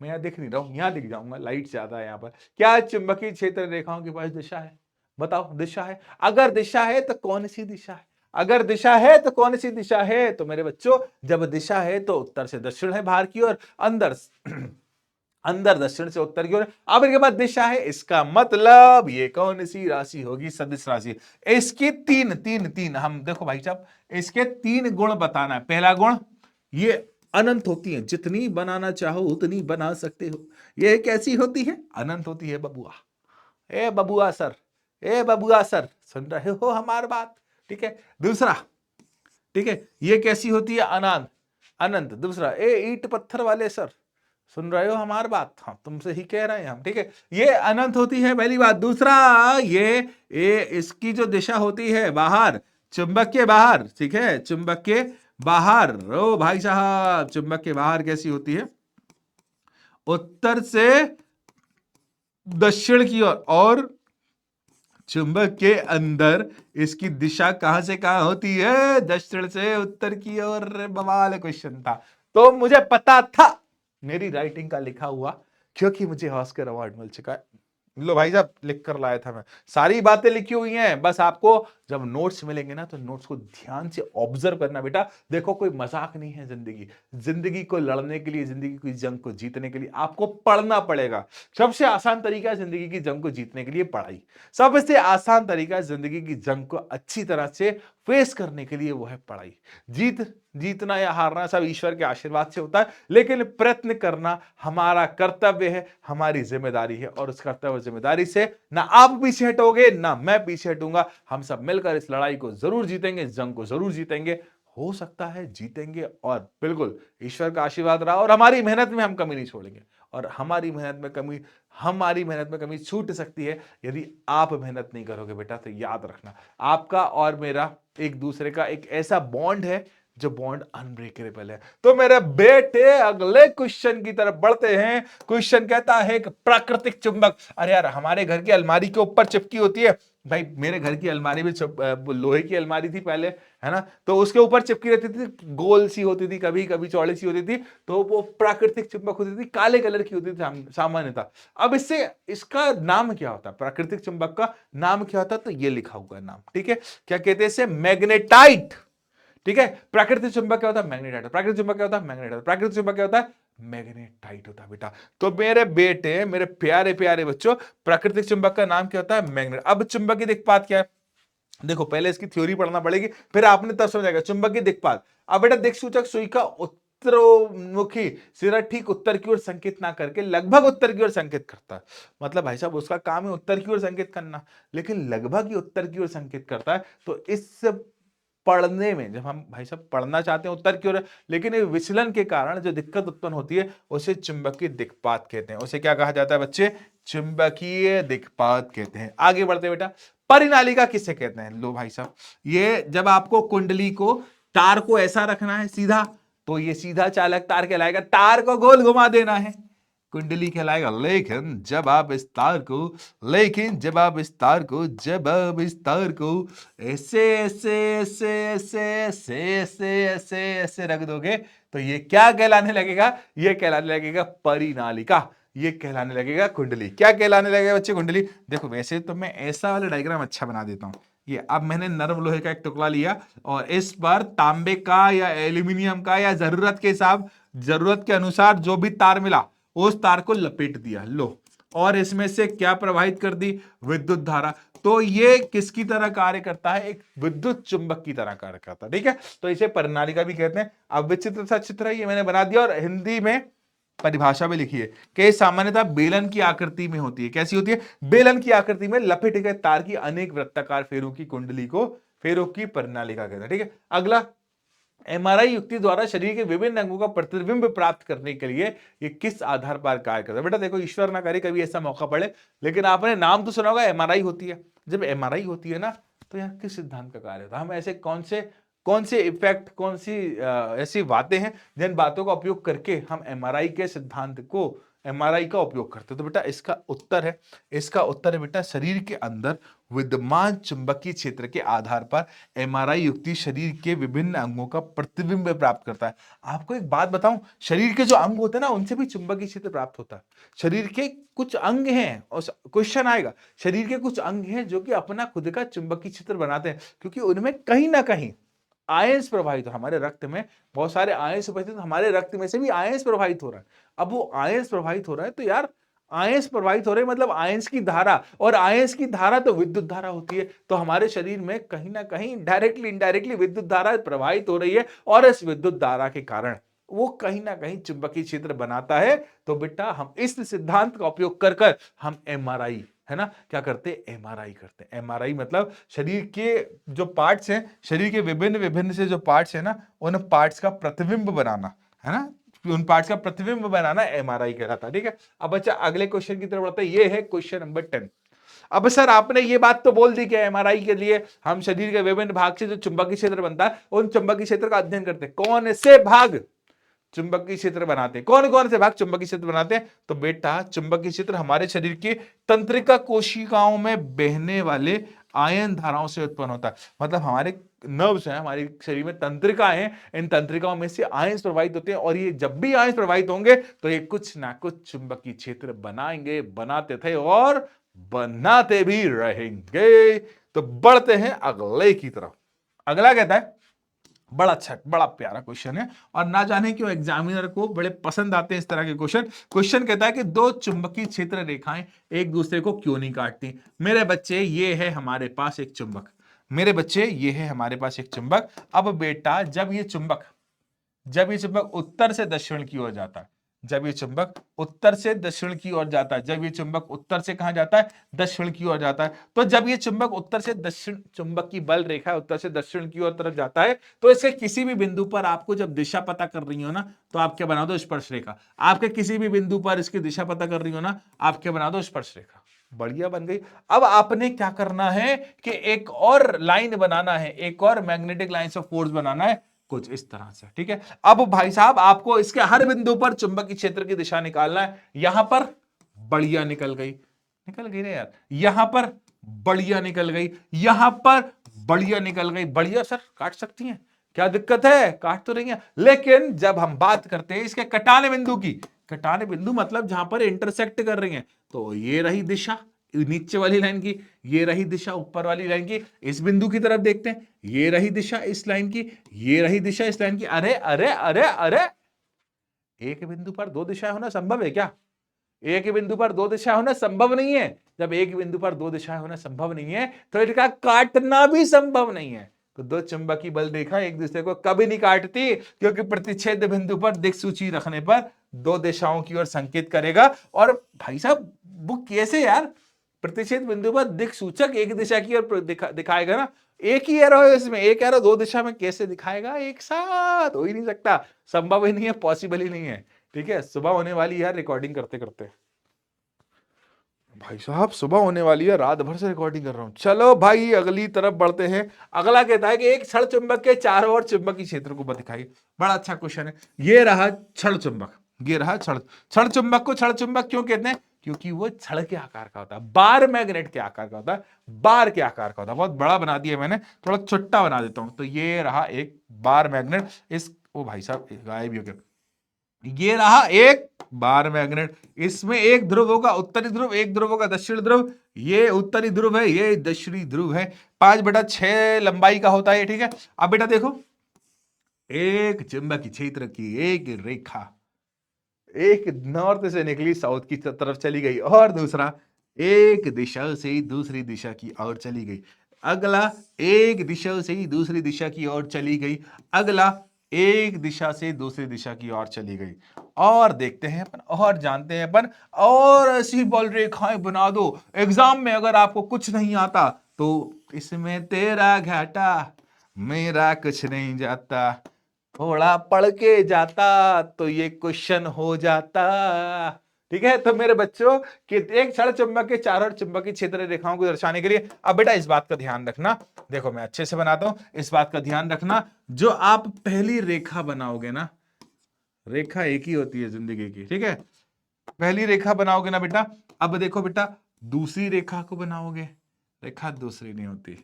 मैं यहां दिख नहीं रहा हूं, यहां दिख जाऊंगा, लाइट ज्यादा है यहां पर। क्या चुंबकीय क्षेत्र रेखाओं के पास दिशा है? बताओ, दिशा है? अगर दिशा है तो कौन सी दिशा है? अगर दिशा है तो कौन सी दिशा है? तो मेरे बच्चों, जब दिशा है तो उत्तर से दक्षिण है बाहर की ओर, अंदर अंदर दक्षिण से उत्तर की ओर। अब इनके बाद दिशा है, इसका मतलब ये कौन सी राशि होगी? सदिश राशि। इसकी तीन तीन तीन हम देखो भाई साहब, इसके तीन गुण बताना है। पहला गुण, ये अनंत होती है, जितनी बनाना चाहो उतनी बना सकते हो। ये कैसी होती है? अनंत होती है बबुआ। ए बबुआ सर, ए बबुआ सर, सुन रहे हो हमारी बात? ठीक है। दूसरा, ठीक है, ये कैसी होती है? अनंत, अनंत। दूसरा, ए ईंट पत्थर वाले सर, सुन रहे हो हमारी बात? हाँ, तुमसे ही कह रहे हैं हम। ठीक है, ये अनंत होती है, पहली बात। दूसरा, ये इसकी जो दिशा होती है बाहर, चुंबक के बाहर, ठीक है, चुंबक के बाहर, ओ भाई साहब, चुंबक के बाहर कैसी होती है? उत्तर से दक्षिण की ओर। और चुंबक के अंदर इसकी दिशा कहां से कहां होती है? दक्षिण से उत्तर की ओर। बवाल क्वेश्चन था, तो मुझे पता था मेरी राइटिंग का लिखा हुआ, क्योंकि मुझे ऑस्कर अवार्ड मिल चुका है। लो भाई साहब, लिख कर लाया था मैं, सारी बातें लिखी हुई हैं। बस आपको जब नोट्स मिलेंगे ना, तो नोट्स को ध्यान से ऑब्जर्व करना बेटा। देखो, कोई मजाक नहीं है जिंदगी। जिंदगी को लड़ने के लिए, जिंदगी की जंग को जीतने के लिए आपको पढ़ना पड़ेगा। सबसे आसान तरीका है जिंदगी की जंग को जीतने के लिए पढ़ाई। सबसे आसान तरीका है जिंदगी की जंग को अच्छी तरह से फेस करने के लिए, वो है पढ़ाई। जीतना या हारना सब ईश्वर के आशीर्वाद से होता है, लेकिन प्रयत्न करना हमारा कर्तव्य है, हमारी जिम्मेदारी है। और उस कर्तव्य जिम्मेदारी से ना आप पीछे हटोगे, ना मैं पीछे हटूंगा। हम सब मिलकर इस लड़ाई को जरूर जीतेंगे, इस जंग को जरूर जीतेंगे। हो सकता है जीतेंगे, और बिल्कुल ईश्वर का आशीर्वाद रहा, और हमारी मेहनत में हम कमी नहीं छोड़ेंगे। और हमारी मेहनत में कमी छूट सकती है यदि आप मेहनत नहीं करोगे बेटा। तो याद रखना, आपका और मेरा एक दूसरे का एक ऐसा बॉन्ड है जो बॉन्ड अनब्रेकेबल है। तो मेरे बेटे, अगले क्वेश्चन की तरफ बढ़ते हैं। क्वेश्चन कहता है कि प्राकृतिक चुंबक, अरे यार, हमारे घर की अलमारी के ऊपर चिपकी होती है। भाई, मेरे घर की अलमारी भी लोहे की अलमारी थी पहले, है ना, तो उसके ऊपर चिपकी रहती थी, गोल सी होती थी, कभी कभी चौड़ी सी होती थी, तो वो प्राकृतिक चुंबक होती थी, काले कलर की होती थी सामान्यतः। अब इसका नाम क्या होता है? प्राकृतिक चुंबक का नाम क्या होता है? तो ये लिखा हुआ है नाम, ठीक है। क्या कहते हैं इसे? मैग्नेटाइट। ठीक है, प्राकृतिक चुंबक क्या होता है? मैग्नेटाइट। प्राकृतिक चुंबक क्या होता है? मैग्नेटाइट। प्राकृतिक चुंबक क्या होता है? मैग्नेटाइट होता है बेटा। तो मेरे बेटे, मेरे प्यारे प्यारे बच्चों, प्राकृतिक चुंबक का नाम क्या होता है? मैग्नेट। अब चुंबक की दिक्पात क्या है? देखो, पहले इसकी थ्योरी पढ़ना पड़ेगी, फिर आपने तब समझाएगा चुंबक की दिक्पात। अब बेटा, दिक्सूचक सुई का उत्तरोन्मुखी सिरा ठीक उत्तर की ओर संकेत ना करके लगभग उत्तर की ओर संकेत करता है। मतलब भाई साहब, उसका काम है उत्तर की ओर संकेत करना, लेकिन लगभग ही उत्तर की ओर संकेत करता है। तो इस पढ़ने में, जब हम भाई साहब पढ़ना चाहते हैं उत्तर की ओर, लेकिन ये विचलन के कारण जो दिक्कत उत्पन्न होती है, उसे चुंबकीय दिक्पात कहते हैं। उसे क्या कहा जाता है बच्चे? चुंबकीय दिक्पात कहते हैं। आगे बढ़ते हैं बेटा, परिनालिका किसे कहते हैं? लो भाई साहब, ये जब आपको कुंडली को, तार को ऐसा रखना है सीधा, तो ये सीधा चालक तार कहलाएगा। तार को गोल घुमा देना है, कुंडली कहलाएगा। लेकिन जब आप इस तार को ऐसे ऐसे ऐसे ऐसे ऐसे ऐसे ऐसे ऐसे रख दोगे, तो ये क्या कहलाने लगेगा? ये कहलाने लगेगा परिनालिका। ये कहलाने लगेगा कुंडली। क्या कहलाने लगेगा बच्चे? कुंडली। देखो, वैसे तो मैं ऐसा वाला डायग्राम अच्छा बना देता हूं। ये अब मैंने नरम लोहे का एक टुकड़ा लिया, और इस पर तांबे का या एल्यूमिनियम का, या जरूरत के अनुसार जो भी तार मिला, उस तार को लपेट दिया। लो, और इसमें से क्या प्रवाहित कर दी? विद्युत धारा। तो ये किसकी तरह कार्य करता है? एक विद्युत चुंबक की तरह कार्य करता है। ठीक है, तो इसे परिनालिका भी कहते हैं। अब विचित्र सा चित्र है, ये मैंने बना दिया, और हिंदी में परिभाषा भी लिखी है कि सामान्यतः बेलन की आकृति में होती है। कैसी होती है? बेलन की आकृति में लपेटे गए तार की अनेक वृत्ताकार फेरों की कुंडली को फेरों की परिनालिका कहते हैं। ठीक है, अगला, एमआरआई युक्ति द्वारा शरीर के विभिन्न अंगों का प्रतिबिंब प्राप्त करने के लिए ये किस आधार पर कार्य करता है? बेटा देखो, ईश्वर ना करे कभी ऐसा मौका पड़े, लेकिन आपने नाम तो सुना होगा, एमआरआई होती है। जब एमआरआई होती है ना, तो यार किस सिद्धांत का कार्य होता है? हम ऐसे कौन से इफेक्ट, कौन सी ऐसी बातें हैं जिन बातों का उपयोग करके हम एमआरआई के सिद्धांत को, एमआरआई का उपयोग करते हैं। तो बेटा इसका उत्तर है बेटा शरीर के अंदर विद्यमान चुंबकीय क्षेत्र के आधार पर एमआरआई युक्ति शरीर के विभिन्न अंगों का प्रतिबिंब प्राप्त करता है। आपको एक बात बताऊं, शरीर के जो अंग होते हैं ना उनसे भी चुंबकीय क्षेत्र प्राप्त होता है। शरीर के कुछ अंग हैं, और क्वेश्चन आएगा, शरीर के कुछ अंग हैं जो कि अपना खुद का चुंबकीय क्षेत्र बनाते हैं, क्योंकि उनमें कहीं ना कहीं आयंस प्रवाहित हो। हमारे रक्त में बहुत सारे आयंस उपस्थित, हमारे रक्त में से भी आयंस प्रवाहित हो रहा है। अब वो आयंस प्रवाहित हो रहा है तो यार आयंस प्रवाहित हो रहे मतलब आयंस की धारा, और आयंस की धारा तो विद्युत धारा होती है। तो हमारे शरीर में कहीं ना कहीं डायरेक्टली इनडायरेक्टली विद्युत धारा प्रवाहित हो रही है, और इस विद्युत धारा के कारण वो कहीं ना कहीं चुंबकीय क्षेत्र बनाता है। तो बेटा हम इस सिद्धांत का उपयोग कर कर हम एमआरआई, है ना, क्या करते हैं, एमआरआई करते हैं। एमआरआई मतलब शरीर के जो पार्ट्स हैं, शरीर के विभिन्न विभिन्न से जो पार्ट्स हैं ना, उन पार्ट्स का प्रतिबिंब बनाना, है ना, उन पार्ट्स का प्रतिबिंब बनाना एमआरआई कहलाता है। ठीक है, अब बच्चा अगले क्वेश्चन की तरफ बढ़ते हैं। ये है क्वेश्चन नंबर 10। अब सर आपने ये बात तो बोल दी कि एमआरआई के लिए हम शरीर के विभिन्न भाग से जो चुंबकीय क्षेत्र बनता है उन चुंबकीय क्षेत्र का अध्ययन करते हैं। कौन से भाग चुंबकीय क्षेत्र बनाते हैं, कौन कौन से भाग चुंबकीय क्षेत्र बनाते हैं? तो बेटा चुंबकीय क्षेत्र हमारे शरीर की तंत्रिका कोशिकाओं में बहने वाले आयन धाराओं से उत्पन्न होता है। मतलब हमारे नर्व्स हैं, हमारे शरीर में तंत्रिकाएं हैं, इन तंत्रिकाओं में से आयन प्रवाहित होते हैं, और ये जब भी आयन प्रवाहित होंगे तो ये कुछ ना कुछ चुंबकीय क्षेत्र बनाएंगे, बनाते थे और बनाते भी रहेंगे। तो बढ़ते हैं अगले की तरफ। अगला कहता है, बड़ा अच्छा, बड़ा प्यारा क्वेश्चन है, और ना जाने क्यों एग्जामिनर को बड़े पसंद आते हैं इस तरह के क्वेश्चन। क्वेश्चन कहता है कि दो चुंबकीय क्षेत्र रेखाएं एक दूसरे को क्यों नहीं काटती? मेरे बच्चे ये है हमारे पास एक चुंबक, मेरे बच्चे ये है हमारे पास एक चुंबक। अब बेटा जब ये चुंबक उत्तर से दक्षिण की ओर जाता है, जब ये चुंबक उत्तर से दक्षिण की ओर जाता है, जब ये चुंबक उत्तर से कहां जाता है, दक्षिण की ओर जाता है, तो जब ये चुंबक उत्तर से दक्षिण, चुंबक की बल रेखा उत्तर से दक्षिण की ओर तरफ जाता है, तो इसके किसी भी बिंदु पर आपको जब दिशा पता कर रही हो ना, तो आप क्या बना दो, स्पर्श रेखा। आपके किसी भी बिंदु पर इसकी दिशा पता कर रही हो ना, आप क्या बना दो, स्पर्श रेखा। बढ़िया बन गई। अब आपने क्या करना है कि एक और लाइन बनाना है, एक और मैग्नेटिक लाइंस ऑफ फोर्स बनाना है, कुछ इस तरह से। ठीक है, अब भाई साहब आपको इसके हर बिंदु पर चुंबकीय क्षेत्र की दिशा निकालना है। यहां पर बढ़िया निकल गई ना यार, यहां पर बढ़िया निकल गई, यहां पर बढ़िया निकल गई। बढ़िया सर, काट सकती हैं, क्या दिक्कत है, काट तो रही है। लेकिन जब हम बात करते हैं इसके कटाने बिंदु की, कटाने बिंदु मतलब जहां पर इंटरसेक्ट कर रही है, तो ये रही दिशा नीचे वाली लाइन की, ये रही दिशा ऊपर वाली लाइन की। इस बिंदु की तरफ देखते हैं, ये रही दिशा इस लाइन की, ये रही दिशा इस लाइन की। अरे अरे अरे अरे, एक बिंदु पर दो दिशाएं होना संभव है क्या? एक बिंदु पर दो दिशाएं होना संभव नहीं है। जब एक बिंदु पर दो दिशाएं होना संभव नहीं है तो इनका काटना भी संभव नहीं है। तो दो चुंबकीय बल रेखा एक दूसरे को कभी नहीं काटती, क्योंकि प्रतिच्छेद बिंदु पर दिक्सूची रखने पर दो दिशाओं की ओर संकेत करेगा। और भाई साहब वो कैसे यार, प्रतिच्छेद बिंदु पर दिक्सूचक एक दिशा की ओर दिखाएगा ना, एक ही एरो है इसमें, एक एरो दो दिशा में कैसे दिखाएगा एक साथ? हो ही नहीं सकता, संभव ही नहीं है, पॉसिबल ही नहीं है। ठीक है, सुबह होने वाली है रिकॉर्डिंग करते करते, भाई साहब सुबह होने वाली है, रात भर से रिकॉर्डिंग कर रहा हूं। चलो भाई अगली तरफ बढ़ते हैं। अगला कहता है कि एक क्षण चुंबक के चारों ओर चुंबकीय क्षेत्र को दिखाइए। बड़ा अच्छा क्वेश्चन है। ये रहा क्षण चुंबक, ये रहा क्षण चुंबक को क्षण चुंबक क्यों कहते हैं? क्योंकि वो क्षण के आकार का होता है, बार मैग्नेट के आकार का होता है, बार के आकार का होता है। बहुत बड़ा बना दिया मैंने, थोड़ा छोटा बना देता हूं। तो ये रहा एक बार मैग्नेट, इस ओ भाई साहब गायब ही हो गया। ये रहा एक बार मैग्नेट, इसमें एक ध्रुव होगा उत्तरी ध्रुव, एक ध्रुव होगा दक्षिण ध्रुव। ये उत्तरी ध्रुव है, ये दक्षिणी ध्रुव है। 5/6 लंबाई का होता है, ठीक है। अब बेटा देखो, एक चुंबकीय क्षेत्र की एक रेखा एक नॉर्थ से निकली साउथ की तरफ चली गई, और दूसरा एक दिशा से दूसरी दिशा की ओर चली गई। अगला एक दिशा से दूसरी दिशा की ओर चली गई। अगला एक दिशा से दूसरी दिशा की ओर चली गई। और देखते हैं अपन, और जानते हैं अपन, और ऐसी बल रेखाएं बना दो। एग्जाम में अगर आपको कुछ नहीं आता तो इसमें तेरा घाटा, मेरा कुछ नहीं जाता, थोड़ा पढ़ के जाता तो ये क्वेश्चन हो जाता। ठीक है, तो मेरे बच्चों कि एक क्षण चुंबक के चारों चुंबकीय क्षेत्र रेखाओं को दर्शाने के लिए, अब बेटा इस बात का ध्यान रखना, देखो मैं अच्छे से बनाता हूं, इस बात का ध्यान रखना, जो आप पहली रेखा बनाओगे ना, रेखा एक ही होती है जिंदगी की, ठीक है, पहली रेखा बनाओगे ना बेटा, अब देखो बेटा दूसरी रेखा को बनाओगे, रेखा दूसरी नहीं होती,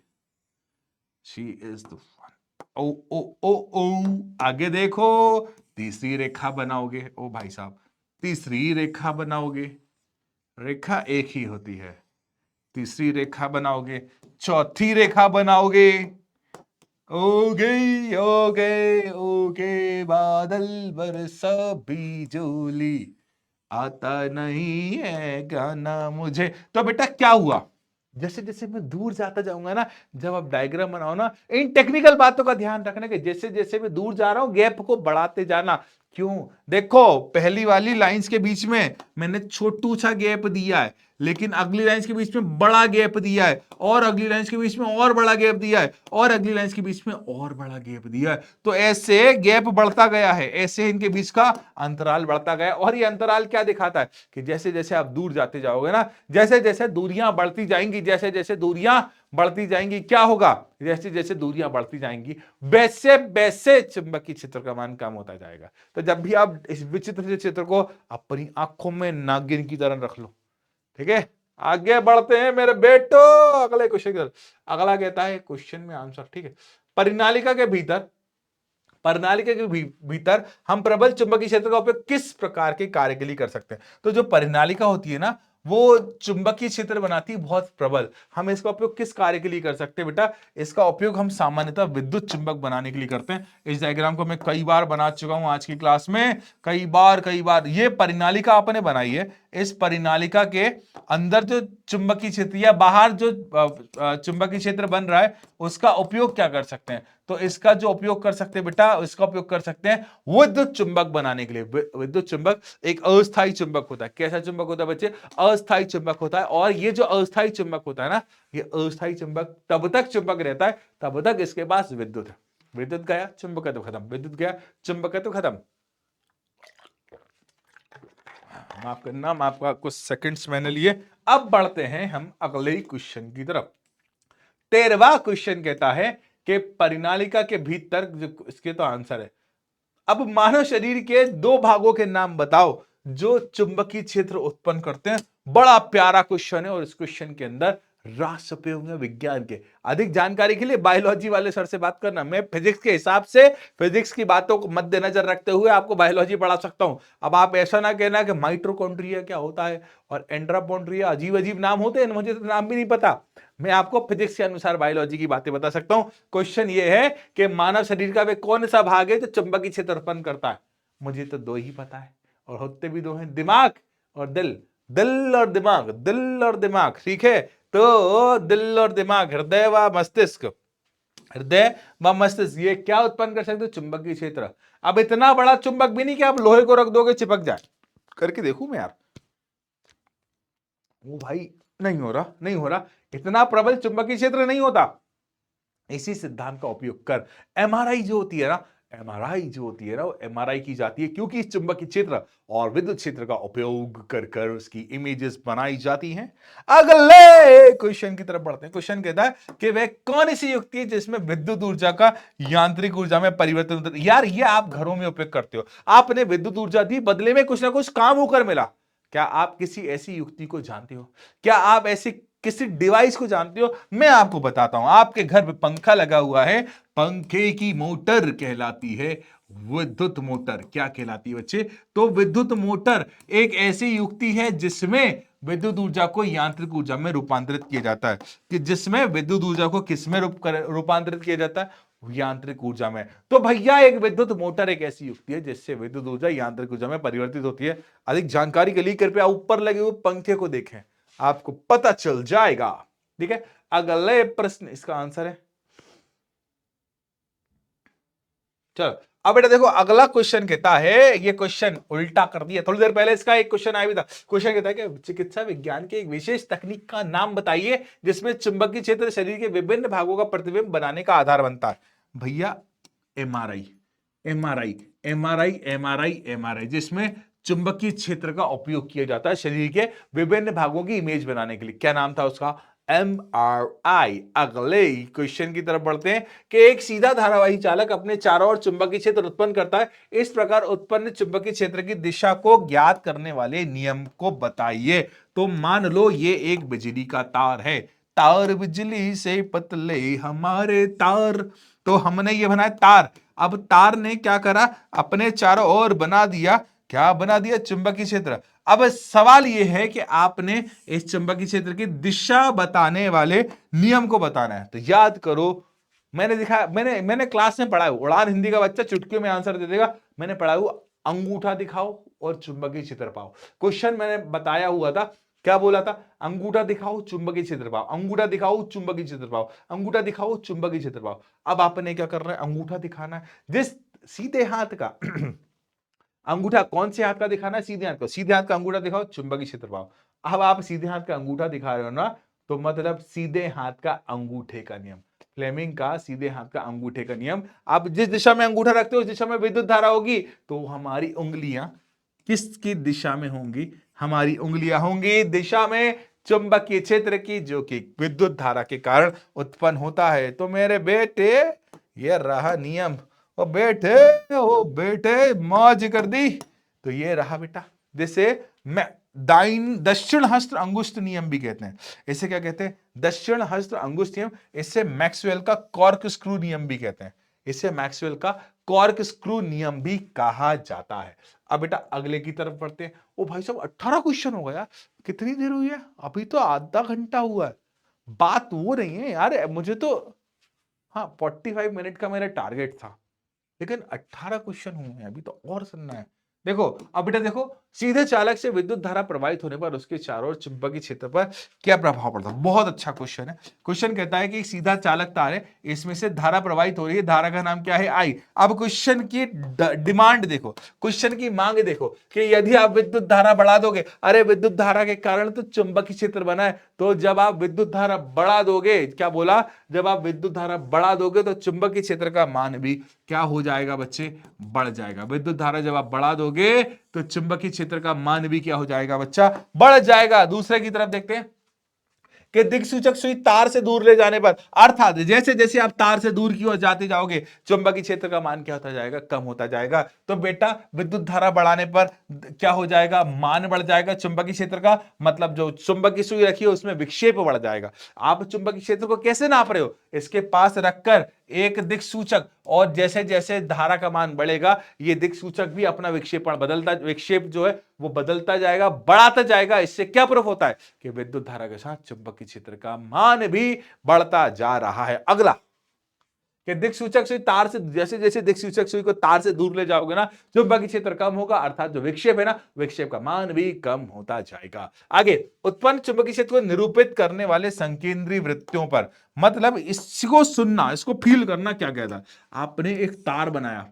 शी इज द वन। ओ ओ ओ ओ, आगे देखो तीसरी रेखा बनाओगे, ओ भाई साहब तीसरी रेखा बनाओगे, रेखा एक ही होती है, तीसरी रेखा बनाओगे, चौथी रेखा बनाओगे, ओगे बादल बरसा बिजली, आता नहीं है गाना मुझे। तो बेटा क्या हुआ, जैसे जैसे मैं दूर जाता जाऊंगा ना, जब आप डायग्राम बनाओ ना, इन टेक्निकल बातों का ध्यान रखना कि जैसे जैसे मैं दूर जा रहा हूं गैप को बढ़ाते जाना। क्यों, देखो पहली वाली लाइंस के बीच में मैंने छोटू सा गैप दिया है, लेकिन अगली लाइंस के बीच में बड़ा गैप दिया है, और अगली लाइंस के बीच में और बड़ा गैप दिया है, और अगली लाइंस के बीच में और बड़ा गैप दिया है। तो ऐसे गैप बढ़ता गया है, ऐसे इनके बीच का अंतराल बढ़ता गया। और ये अंतराल क्या दिखाता है कि जैसे जैसे आप दूर जाते जाओगे ना, जैसे जैसे दूरियां बढ़ती जाएंगी, जैसे जैसे दूरियां बढ़ती जाएंगी, क्या होगा, जैसे जैसे दूरियां बढ़ती जाएंगी वैसे वैसे चुंबकीय क्षेत्र का मान कम होता जाएगा। तो जब भी आप इस विचित्र से क्षेत्र को अपनी आंखों में नागिन की तरह रख लो, ठीक है। आगे बढ़ते हैं मेरे बेटो, अगले क्वेश्चन की तरफ। अगला कहता है क्वेश्चन में आंसर, ठीक है। परिनालिका के भीतर, परिनालिका के भीतर हम प्रबल चुंबकीय क्षेत्र का उपयोग किस प्रकार के कार्य के लिए कर सकते हैं। तो जो परिनालिका होती है ना, वो चुंबकीय क्षेत्र बनाती है बहुत प्रबल। हम इसका उपयोग किस कार्य के लिए कर सकते हैं बेटा, इसका उपयोग हम सामान्यतः विद्युत चुंबक बनाने के लिए करते हैं। इस डायग्राम को मैं कई बार बना चुका हूं आज की क्लास में, कई बार ये परिनालिका आपने बनाई है। इस परिनालिका के अंदर जो चुंबकीय क्षेत्र या बाहर जो चुंबकीय क्षेत्र बन रहा है, उसका उपयोग क्या कर सकते हैं। तो इसका जो उपयोग कर सकते हैं बेटा, इसका उपयोग कर सकते हैं विद्युत चुंबक बनाने के लिए। विद्युत चुंबक एक अस्थायी चुंबक होता है। कैसा चुंबक होता है बच्चे, अस्थायी चुंबक होता है। और ये जो अस्थायी चुंबक होता है ना, ये अस्थायी चुंबक तब तक चुंबक रहता है तब तक इसके पास विद्युत है। विद्युत गया चुंबकत्व खत्म, विद्युत गया चुंबकत्व खत्म। माफ करना, मैं आपका कुछ सेकंड्स मैंने लिए। अब बढ़ते हैं हम अगले क्वेश्चन की तरफ। 13वां क्वेश्चन कहता है कि परिनालिका के भीतर, इसके तो आंसर है। अब मानव शरीर के दो भागों के नाम बताओ जो चुंबकीय क्षेत्र उत्पन्न करते हैं। बड़ा प्यारा क्वेश्चन है, और इस क्वेश्चन के अंदर रास छुपे हुए विज्ञान के। अधिक जानकारी के लिए बायोलॉजी वाले सर से बात करना। मैं फिजिक्स के हिसाब से, फिजिक्स की बातों को मद्देनजर रखते हुए आपको बायोलॉजी पढ़ा सकता हूं। अब आप ऐसा ना कहना कि माइटोकॉन्ड्रिया क्या होता है और एंड्रोकॉन्ड्रिया, अजीब अजीब नाम होते हैं, मुझे तो नाम भी नहीं पता। मैं आपको फिजिक्स के अनुसार बायोलॉजी की बातें बता सकता हूं। क्वेश्चन ये है कि मानव शरीर का वे कौन सा भाग है जो चुंबकीय क्षेत्र उत्पन्न करता है। मुझे तो दो ही पता है, और होते भी दो हैं, दिमाग और दिल। दिल और दिमाग, दिल और दिमाग, ठीक है। तो दिल और दिमाग, हृदय व मस्तिष्क, हृदय व मस्तिष्क, ये क्या उत्पन्न कर सकते हो, चुंबकीय क्षेत्र। अब इतना बड़ा चुंबक भी नहीं कि आप लोहे को रख दोगे चिपक जाए। करके देखूं मैं यार, वो भाई नहीं हो रहा, नहीं हो रहा, इतना प्रबल चुंबकीय क्षेत्र नहीं होता। इसी सिद्धांत का उपयोग कर एमआरआई जो होती है ना, एमआरआई जो होती है ना, वो एमआरआई की जाती है, क्योंकि इस चुंबकीय क्षेत्र और विद्युत क्षेत्र का उपयोग कर कर उसकी इमेजेस बनाई जाती हैं। अगले क्वेश्चन की तरफ बढ़ते हैं। क्वेश्चन कहता है कि वह कौन सी युक्ति है जिसमें विद्युत ऊर्जा का यांत्रिक ऊर्जा में परिवर्तन होता है। यार ये आप घरों में उपयोग करते हो, आपने विद्युत ऊर्जा दी, बदले में कुछ ना कुछ काम होकर मिला। क्या आप किसी ऐसी युक्ति को जानते हो, क्या आप ऐसी किसी डिवाइस को जानते हो। मैं आपको बताता हूं, आपके घर पे पंखा लगा हुआ है, पंखे की मोटर कहलाती है विद्युत मोटर। क्या कहलाती है बच्चे, तो विद्युत मोटर एक ऐसी युक्ति है जिसमें विद्युत ऊर्जा को यांत्रिक ऊर्जा में रूपांतरित किया जाता है। कि जिसमें विद्युत ऊर्जा को किसमें रूपांतरित किया जाता है, यांत्रिक ऊर्जा में। तो भैया एक विद्युत मोटर एक ऐसी युक्ति है जिससे विद्युत ऊर्जा यांत्रिक ऊर्जा में परिवर्तित होती है। अधिक जानकारी के लिए कृपया ऊपर लगे हुए पंखे को देखें, आपको पता चल जाएगा। ठीक है, अगले प्रश्न इसका आंसर है। चलो अब बेटा देखो, अगला क्वेश्चन कहता है, ये क्वेश्चन उल्टा कर दिया, थोड़ी देर पहले इसका एक क्वेश्चन आया भी था। क्वेश्चन कहता है कि चिकित्सा विज्ञान के एक विशेष तकनीक का नाम बताइए जिसमें चुंबकीय क्षेत्र शरीर के विभिन्न भागों का प्रतिबिंब बनाने का आधार बनता है। भैया MRI, MRI, MRI, MRI, MRI, जिसमें चुंबकीय क्षेत्र का उपयोग किया जाता है शरीर के विभिन्न भागों की इमेज बनाने के लिए। क्या नाम था उसका, MRI। अगले क्वेश्चन की तरफ बढ़ते हैं कि एक सीधा धारावाही चालक अपने चारों ओर चुंबकीय क्षेत्र उत्पन्न करता है, इस प्रकार उत्पन्न चुंबकीय क्षेत्र की दिशा को ज्ञात करने वाले नियम को बताइए। तो मान लो ये एक बिजली का तार है, तार बिजली से पतले हमारे तार, तो हमने ये बनाया तार। अब तार ने क्या करा, अपने चारों ओर बना दिया, क्या बना दिया, चुंबकीय क्षेत्र। अब सवाल यह है कि आपने इस चुंबकीय क्षेत्र की दिशा बताने वाले नियम को बताना है। तो याद करो, मैंने दिखा, मैंने क्लास में पढ़ा है, उड़ान हिंदी का बच्चा चुटकियों में आंसर दे देगा। मैंने पढ़ा हुआ अंगूठा दिखाओ और चुंबकीय क्षेत्र पाओ। क्वेश्चन मैंने बताया हुआ था, क्या बोला था, अंगूठा दिखाओ चुंबकीय क्षेत्र पाओ, अंगूठा दिखाओ चुंबकीय क्षेत्र पाओ, अंगूठा दिखाओ चुंबकीय क्षेत्र पाओ। अब आपने क्या करना है, अंगूठा दिखाना है। जिस सीधे हाथ का अंगूठा कौन से हाथ का दिखाना है, सीधे हाथ का, सीधे हाथ का अंगूठा दिखाओ चुंबकीय क्षेत्र पाओ। अब आप सीधे हाथ का अंगूठा दिखा रहे हो ना, तो मतलब सीधे हाथ का अंगूठे का नियम, फ्लेमिंग का सीधे हाथ का अंगूठे का नियम। आप जिस दिशा में अंगूठा रखते हो उस दिशा में विद्युत धारा होगी, तो हमारी उंगलियां किसकी दिशा में होंगी, हमारी उंगलियां होंगी दिशा में चुंबकीय क्षेत्र की, जो कि विद्युत धारा के कारण उत्पन्न होता है। तो मेरे बेटे ये रहा नियम। ओ बेटे मौज कर दी। तो ये रहा बेटा, जैसे मैं दक्षिण हस्त अंगुष्ठ नियम भी कहते हैं। इसे क्या कहते हैं, दक्षिण हस्त अंगुष्ठ नियम। इससे मैक्सवेल का कॉर्क स्क्रू नियम भी कहते हैं, इसे मैक्सवेल का कॉर्क स्क्रू नियम भी कहा जाता है। अब बेटा अगले की तरफ बढ़ते हैं। ओ भाई साहब 18 क्वेश्चन हो गया, कितनी देर हुई है, अभी तो आधा घंटा हुआ है। बात वो नहीं है यार, मुझे तो हाँ 45 मिनट का मेरा टारगेट था, लेकिन 18 क्वेश्चन हुए हैं, अभी तो और सुनना है। देखो अब बेटा देखो, सीधे चालक से विद्युत धारा प्रवाहित होने पर उसके चारों ओर चुंबकीय क्षेत्र पर क्या प्रभाव पड़ता है। बहुत अच्छा क्वेश्चन है। क्वेश्चन कहता है कि एक सीधा चालक तार है, इसमें से धारा प्रवाहित हो रही है, धारा का नाम क्या है, आई। अब क्वेश्चन की डिमांड देखो, क्वेश्चन की मांग देखो कि यदि आप विद्युत धारा बढ़ा दोगे, अरे विद्युत धारा के कारण तो चुंबकीय क्षेत्र बना है, तो जब आप विद्युत धारा बढ़ा दोगे, क्या बोला, जब आप विद्युत धारा बढ़ा दोगे तो चुंबकीय क्षेत्र का मान भी क्या हो जाएगा बच्चे, बढ़ जाएगा। विद्युत धारा जब आप बढ़ा दोगे तो चुंबकीय क्षेत्र का मान भी क्या हो जाएगा बच्चा, बढ़ जाएगा। दूसरे की तरफ देखते हैं कि दिक्सूचक सुई तार से दूर ले जाने पर, अर्थात जैसे जैसे आप तार से दूर की ओर जाते जाओगे चुंबकीय क्षेत्र का मान क्या होता जाएगा, कम होता जाएगा। तो बेटा विद्युत धारा बढ़ाने पर क्या हो जाएगा, मान बढ़ जाएगा चुंबकीय क्षेत्र का, मतलब जो चुंबकीय सुई रखी है उसमें विक्षेप बढ़ जाएगा। आप चुंबकीय क्षेत्र को कैसे नाप रहे हो, इसके पास रखकर एक दिक्सूचक, और जैसे जैसे धारा का मान बढ़ेगा ये दिक्सूचक भी अपना विक्षेपण बदलता, विक्षेप जो है वो बदलता जाएगा, बढ़ाता जाएगा। इससे क्या प्रूफ होता है कि विद्युत धारा के साथ चुंबकीय क्षेत्र का मान भी बढ़ता जा रहा है। अगला कि दिक्सूचक सुई तार से, जैसे जैसे दिक्सूचक सुई को तार से दूर ले जाओगे ना, चुंबकीय क्षेत्र कम होगा, अर्थात जो विक्षेप है ना, विक्षेप का मान भी कम होता जाएगा। आगे, उत्पन्न चुंबकीय क्षेत्र को निरूपित करने वाले संकेंद्रीय वृत्तों पर, मतलब इसको सुनना, इसको फील करना, क्या कहता है, आपने एक तार बनाया,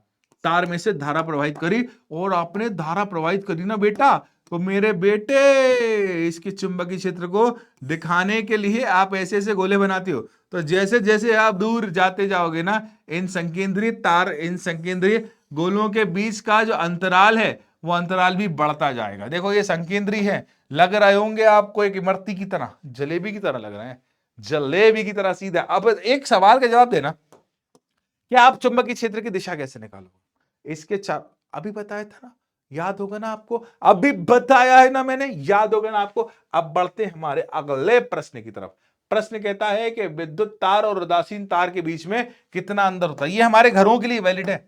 तार में से धारा प्रवाहित करी, और आपने धारा प्रवाहित करी ना बेटा, तो मेरे बेटे इसके चुंबकीय क्षेत्र को दिखाने के लिए आप ऐसे ऐसे गोले बनाते हो। तो जैसे जैसे आप दूर जाते जाओगे ना, इन संकेंद्रीय तार, इन संकेंद्रीय गोलों के बीच का जो अंतराल है वो अंतराल भी बढ़ता जाएगा। देखो ये संकेंद्रीय है, लग रहे होंगे आपको एक इमरती की तरह, जलेबी की तरह लग रहे हैं, जलेबी की तरह सीधा। अब एक सवाल का जवाब देना कि आप चुंबकीय क्षेत्र की दिशा कैसे निकालोगे, इसके चार अभी बताया था ना, याद होगा ना आपको, अभी बताया है ना मैंने, याद होगा ना आपको। अब बढ़ते हैं हमारे अगले प्रश्न की तरफ। प्रश्न कहता है कि विद्युत तार और उदासीन तार के बीच में कितना अंतर होता है। ये हमारे घरों के लिए वैलिड है,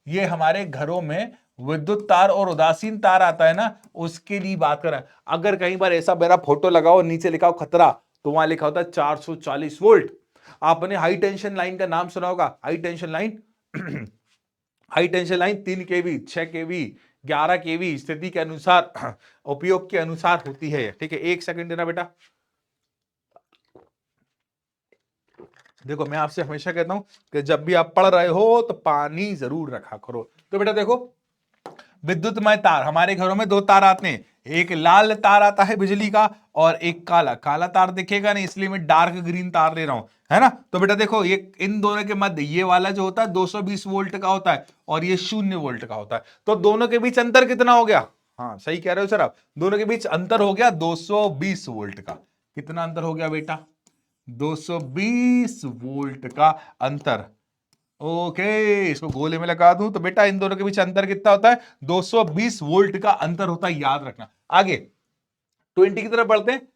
ये हमारे घरों में विद्युत तार और उदासीन तार आता है ना, उसके लिए बात कर रहा है। अगर कहीं बार ऐसा मेरा फोटो लगाओ, नीचे लिखा हो खतरा, तो वहां लिखा होता है 440 वोल्ट। आपने हाई टेंशन लाइन का नाम सुना होगा, high tension line high tension line 3 केवी, 6 केवी, 11 केवी स्थिति के अनुसार, उपयोग के अनुसार होती है। ठीक है, एक सेकंड देना बेटा। देखो मैं आपसे हमेशा कहता हूं कि जब भी आप पढ़ रहे हो तो पानी जरूर रखा करो। तो बेटा देखो, विद्युतमय तार, हमारे घरों में 2 तार आते हैं, एक लाल तार आता है बिजली का, और एक काला। काला तार दिखेगा नहीं, इसलिए मैं डार्क ग्रीन तार ले रहा हूं, है ना। तो बेटा देखो, ये इन दोनों के मध्य ये वाला जो होता है 220 वोल्ट का होता है, और ये 0 वोल्ट का होता है। तो दोनों के बीच अंतर कितना हो गया, हाँ सही कह रहे हो सर आप, दोनों के बीच अंतर हो गया 220 वोल्ट का। कितना अंतर हो गया बेटा, 220 वोल्ट का अंतर। ओके, इसको गोले में लगा दूं तो बेटा इन दोनों के बीच अंतर कितना होता है? 220 वोल्ट का अंतर होता है, याद रखना। आगे 20 की तरफ बढ़ते हैं।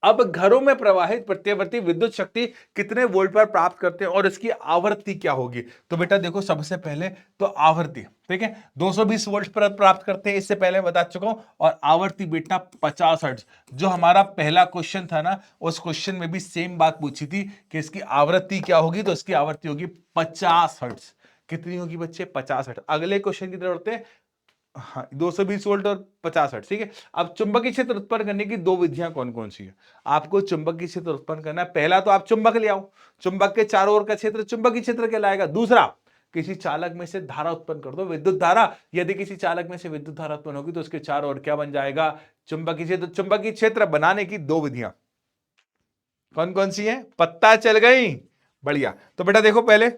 अब घरों में प्रवाहित प्रत्यावर्ती विद्युत शक्ति कितने वोल्ट पर प्राप्त करते हैं और इसकी आवृत्ति क्या होगी? तो बेटा देखो, सबसे पहले तो आवृत्ति, ठीक है, 220 वोल्ट पर प्राप्त करते हैं, इससे पहले बता चुका हूं। और आवृत्ति बेटा 50 हर्ट्ज। जो हमारा पहला क्वेश्चन था ना, उस क्वेश्चन में भी सेम बात पूछी थी कि इसकी आवृत्ति क्या होगी, तो इसकी आवृत्ति होगी 50 हर्ट्ज। कितनी होगी बच्चे? 50 हर्ट्ज। अगले क्वेश्चन की तरफ बढ़ते हैं। हाँ, 220 वोल्ट और 50 हर्ट्ज, ठीक है। अब चुंबकीय क्षेत्र उत्पन्न करने की दो विधियां कौन कौन सी है? आपको चुंबकीय क्षेत्र उत्पन्न करना है। पहला तो आप चुंबक ले आओ, चुंबक के चारों ओर का क्षेत्र चुंबकीय क्षेत्र कहलाएगा। दूसरा, किसी चालक में से धारा उत्पन्न कर दो, विद्युत धारा। यदि किसी चालक में से विद्युत धारा उत्पन्न होगी तो उसके चारों ओर क्या बन जाएगा? चुंबकीय क्षेत्र। चुंबकीय क्षेत्र बनाने की दो विधियां कौन कौन सी हैं? पत्ता चल गई, बढ़िया। तो बेटा देखो, पहले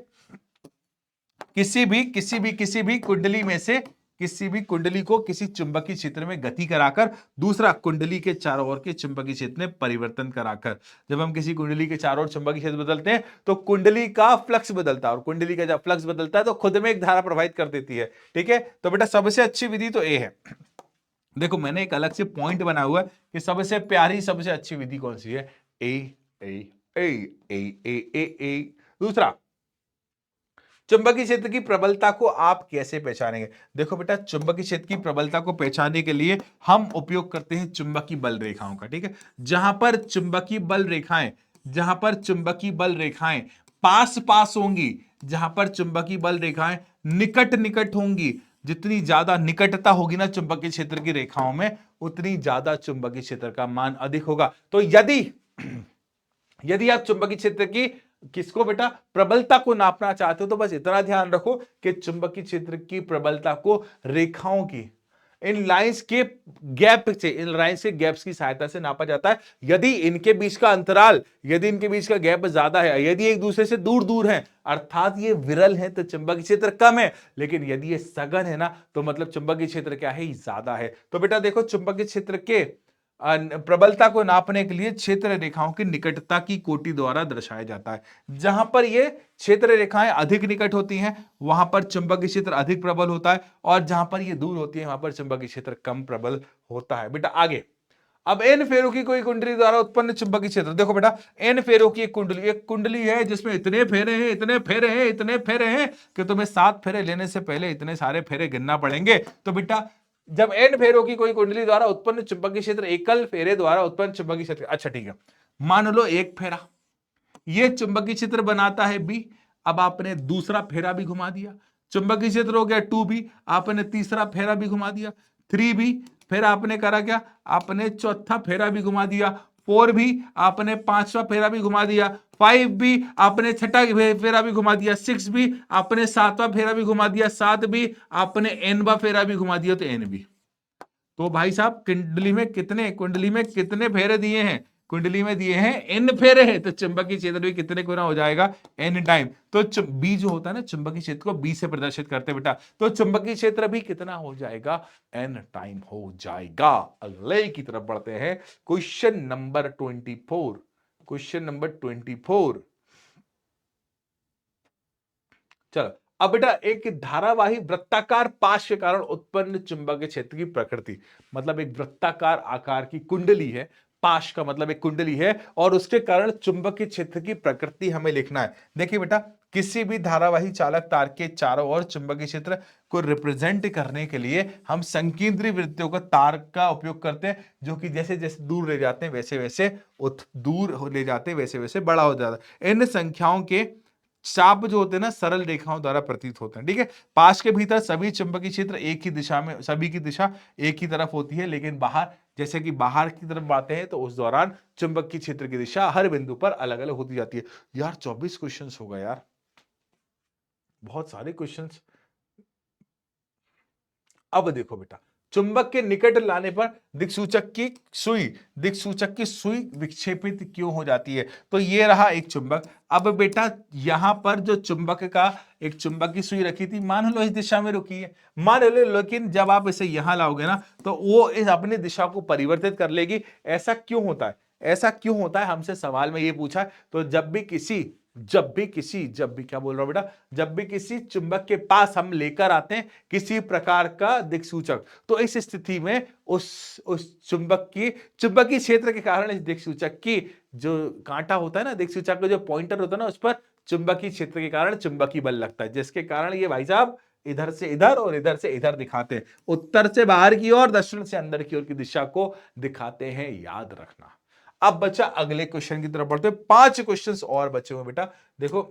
किसी भी कुंडली में से किसी भी कुंडली को किसी चुंबकीय क्षेत्र में गति कराकर, दूसरा कुंडली के चारों ओर के चुंबकीय क्षेत्र में परिवर्तन कराकर। जब हम किसी कुंडली के चारों ओर चुंबकीय क्षेत्र बदलते हैं तो कुंडली का फ्लक्स बदलता है, और कुंडली का जब फ्लक्स बदलता है तो खुद में एक धारा प्रवाहित कर देती है, ठीक है। तो बेटा सबसे अच्छी विधि तो ए है। देखो मैंने एक अलग से पॉइंट बनाया हुआ है कि सबसे प्यारी सबसे अच्छी विधि कौन सी है? ए ए ए ए ए ए ए। दूसरा, चुंबकीय क्षेत्र की प्रबलता को आप कैसे पहचानेंगे? देखो बेटा, चुंबकीय क्षेत्र की प्रबलता को पहचानने के लिए हम उपयोग करते हैं चुंबकीय बल रेखाओं का, ठीक है। जहां पर चुंबकीय बल रेखाएं पास पास होंगी, जहां पर चुंबकीय बल रेखाएं निकट निकट होंगी, जितनी ज्यादा निकटता होगी ना चुंबकीय क्षेत्र की रेखाओं में, उतनी ज्यादा चुंबकीय क्षेत्र का मान अधिक होगा। तो यदि आप चुंबकीय क्षेत्र की किसको बेटा प्रबलता को नापना चाहते हो तो बस इतना ध्यान रखो कि चुंबकीय क्षेत्र की प्रबलता को रेखाओं की इन लाइंस के गैप्स की सहायता से नापा जाता है। यदि इनके बीच का गैप ज्यादा है, यदि एक दूसरे से दूर दूर है, अर्थात ये विरल है, तो चुंबकीय क्षेत्र कम है। लेकिन यदि ये सघन है ना, तो मतलब चुंबकीय क्षेत्र क्या है? ज्यादा है। तो बेटा देखो, चुंबकीय क्षेत्र के प्रबलता को नापने के लिए क्षेत्र रेखाओं की निकटता की कोटि द्वारा दर्शाया जाता है। जहां पर ये क्षेत्र रेखाएं अधिक निकट होती हैं वहां पर चुंबकीय क्षेत्र अधिक प्रबल होता है, और जहां पर ये दूर होती है वहां पर चुंबकीय क्षेत्र कम प्रबल होता है। बेटा आगे, अब एन फेरों की कोई कुंडली द्वारा उत्पन्न चुंबकीय क्षेत्र। देखो बेटा, एन फेरों की एक कुंडली है जिसमें इतने फेरे हैं, इतने फेरे हैं कि तुम्हें 7 फेरे लेने से पहले इतने सारे फेरे गिनना पड़ेंगे। तो बेटा जब एन फेरों की कोई कुंडली द्वारा उत्पन्न चुंबकीय क्षेत्र एकल फेरे द्वारा उत्पन्न चुंबकीय क्षेत्र, अच्छा ठीक है, मान लो एक फेरा ये चुंबकीय क्षेत्र बनाता है बी। अब आपने दूसरा फेरा भी घुमा दिया, चुंबकीय क्षेत्र हो गया 2b। आपने तीसरा फेरा भी घुमा दिया 3b। फिर आपने करा क्या? आपने चौथा फेरा भी घुमा दिया 4b। आपने पांचवा फेरा भी घुमा दिया 5b। आपने छठा फेरा भी घुमा दिया 6b। आपने सातवां फेरा भी घुमा दिया 7b। आपने एनवा फेरा भी घुमा दिया तो एनबी। तो भाई साहब कुंडली में कितने फेरे दिए हैं? कुंडली में दिए हैं एन फेरे हैं, तो चुंबकीय क्षेत्र भी कितने गुना हो जाएगा? N time. तो बी जो होता है ना, चुंबकीय क्षेत्र को बी से प्रदर्शित करते हैं बेटा, तो चुंबकीय क्षेत्र भी कितना हो जाएगा? एन टाइम हो जाएगा। अगले की तरफ बढ़ते हैं, क्वेश्चन नंबर 24। चलो, अब बेटा एक धारावाही वृत्ताकार पाश के कारण उत्पन्न चुंबकीय क्षेत्र की प्रकृति, मतलब एक वृत्ताकार आकार की कुंडली है, पाश का मतलब एक कुंडली है, और उसके कारण चुंबकीय क्षेत्र की प्रकृति हमें लिखना है। देखिए बेटा, किसी भी धारावाही चालक तार के चारों ओर चुंबकीय क्षेत्र को रिप्रेजेंट करने के लिए हम संकीर्णी वृत्तियों का तार का उपयोग करते हैं, जो कि जैसे जैसे दूर ले जाते हैं वैसे वैसे वैसे वैसे बड़ा हो जाता है। इन संख्याओं के चाप जो होते हैं ना, सरल रेखाओं द्वारा प्रतीत होते हैं, ठीक है। पाश के भीतर सभी चुंबकीय क्षेत्र एक ही दिशा में, सभी की दिशा एक ही तरफ होती है, लेकिन बाहर जैसे कि बाहर की तरफ आते हैं तो उस दौरान चुंबकीय क्षेत्र की दिशा हर बिंदु पर अलग अलग होती जाती है। यार 24 क्वेश्चन हो गए यार, बहुत सारे क्वेश्चन। अब देखो बेटा, चुंबक के निकट लाने पर दिक्सूचक की सुई विक्षेपित क्यों हो जाती है? तो ये रहा एक चुंबक। अब बेटा यहां पर जो चुंबक का एक चुंबक की सुई रखी थी, मान लो इस दिशा में रुकी है, मान लो, लेकिन जब आप इसे यहां लाओगे ना तो वो इस अपनी दिशा को परिवर्तित कर लेगी। ऐसा क्यों होता है? ऐसा क्यों होता है, हमसे सवाल में ये पूछा है। तो जब भी क्या बोल रहा हूं बेटा, जब भी किसी चुंबक के पास हम लेकर आते हैं किसी प्रकार का दिक्सूचक, तो इस स्थिति में उस चुंबकीय क्षेत्र के कारण इस दिक्सूचक की जो कांटा होता है ना, दिक्सूचक का जो पॉइंटर होता है ना, उस पर चुंबकीय क्षेत्र के कारण चुंबकीय बल लगता है, जिसके कारण ये भाई साहब इधर से इधर और इधर से इधर दिखाते हैं, उत्तर से बाहर की ओर, दक्षिण से अंदर की ओर की दिशा को दिखाते हैं, याद रखना। अब बच्चा अगले क्वेश्चन की तरफ बढ़ते हैं, 5 क्वेश्चंस और बचे हुए बेटा, देखो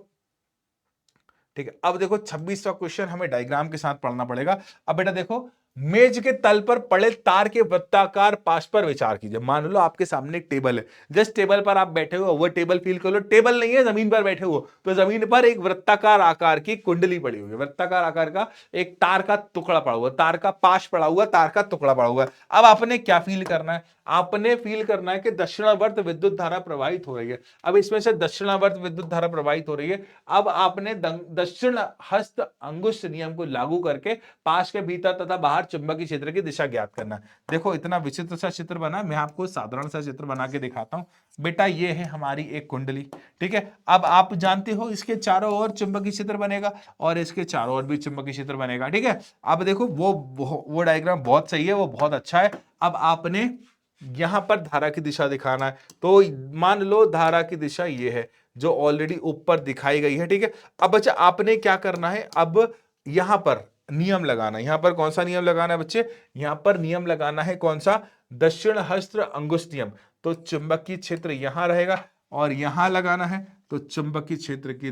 ठीक है। अब देखो 26वां क्वेश्चन हमें डायग्राम के साथ पढ़ना पड़ेगा। अब बेटा देखो, मेज के तल पर पड़े तार के वृत्ताकार पाश पर विचार कीजिए। मान लो आपके सामने एक टेबल है, जस्ट टेबल पर आप बैठे हो, वो टेबल फील कर लो, टेबल नहीं है, जमीन पर बैठे हो, तो जमीन पर एक वृत्ताकार आकार की कुंडली पड़ी हुई है, वृत्ताकार आकार का एक तार का टुकड़ा पड़ा हुआ, तार का पाश पड़ा हुआ, तार का टुकड़ा पड़ा हुआ। अब आपने क्या फील करना है, आपने फील करना है कि दक्षिणावर्त विद्युत धारा प्रवाहित हो रही है। अब इसमें से दक्षिणावर्त विद्युत धारा प्रवाहित हो रही है। अब आपने दक्षिण हस्त अंगुष्ठ नियम को लागू करके पाश के भीतर तथा बाहर चुंबकीय क्षेत्र की दिशा ज्ञात करना। देखो इतना विचित्र सा चित्र बना, मैं आपको साधारण सा चित्र बना के दिखाता हूं। बेटा ये है हमारी एक कुंडली, ठीक है। अब आप जानते हो इसके चारों ओर चुंबकीय क्षेत्र बनेगा और इसके चारों ओर भी चुंबकीय क्षेत्र बनेगा, ठीक है। अब देखो वो डायग्राम बहुत सही है, वो बहुत अच्छा है। अब आपने यहां पर धारा की दिशा दिखाना है, तो मान लो धारा की दिशा ये है जो ऑलरेडी ऊपर दिखाई गई है, ठीक है। अब बच्चा आपने क्या करना है, अब यहां पर नियम लगाना है। यहां पर कौन सा नियम लगाना है बच्चे, यहां पर नियम लगाना है कौन सा, दक्षिण हस्त अंगुष्ठ नियम। तो चुंबकीय क्षेत्र यहां रहेगा और यहां लगाना है, तो चुंबकीय क्षेत्र की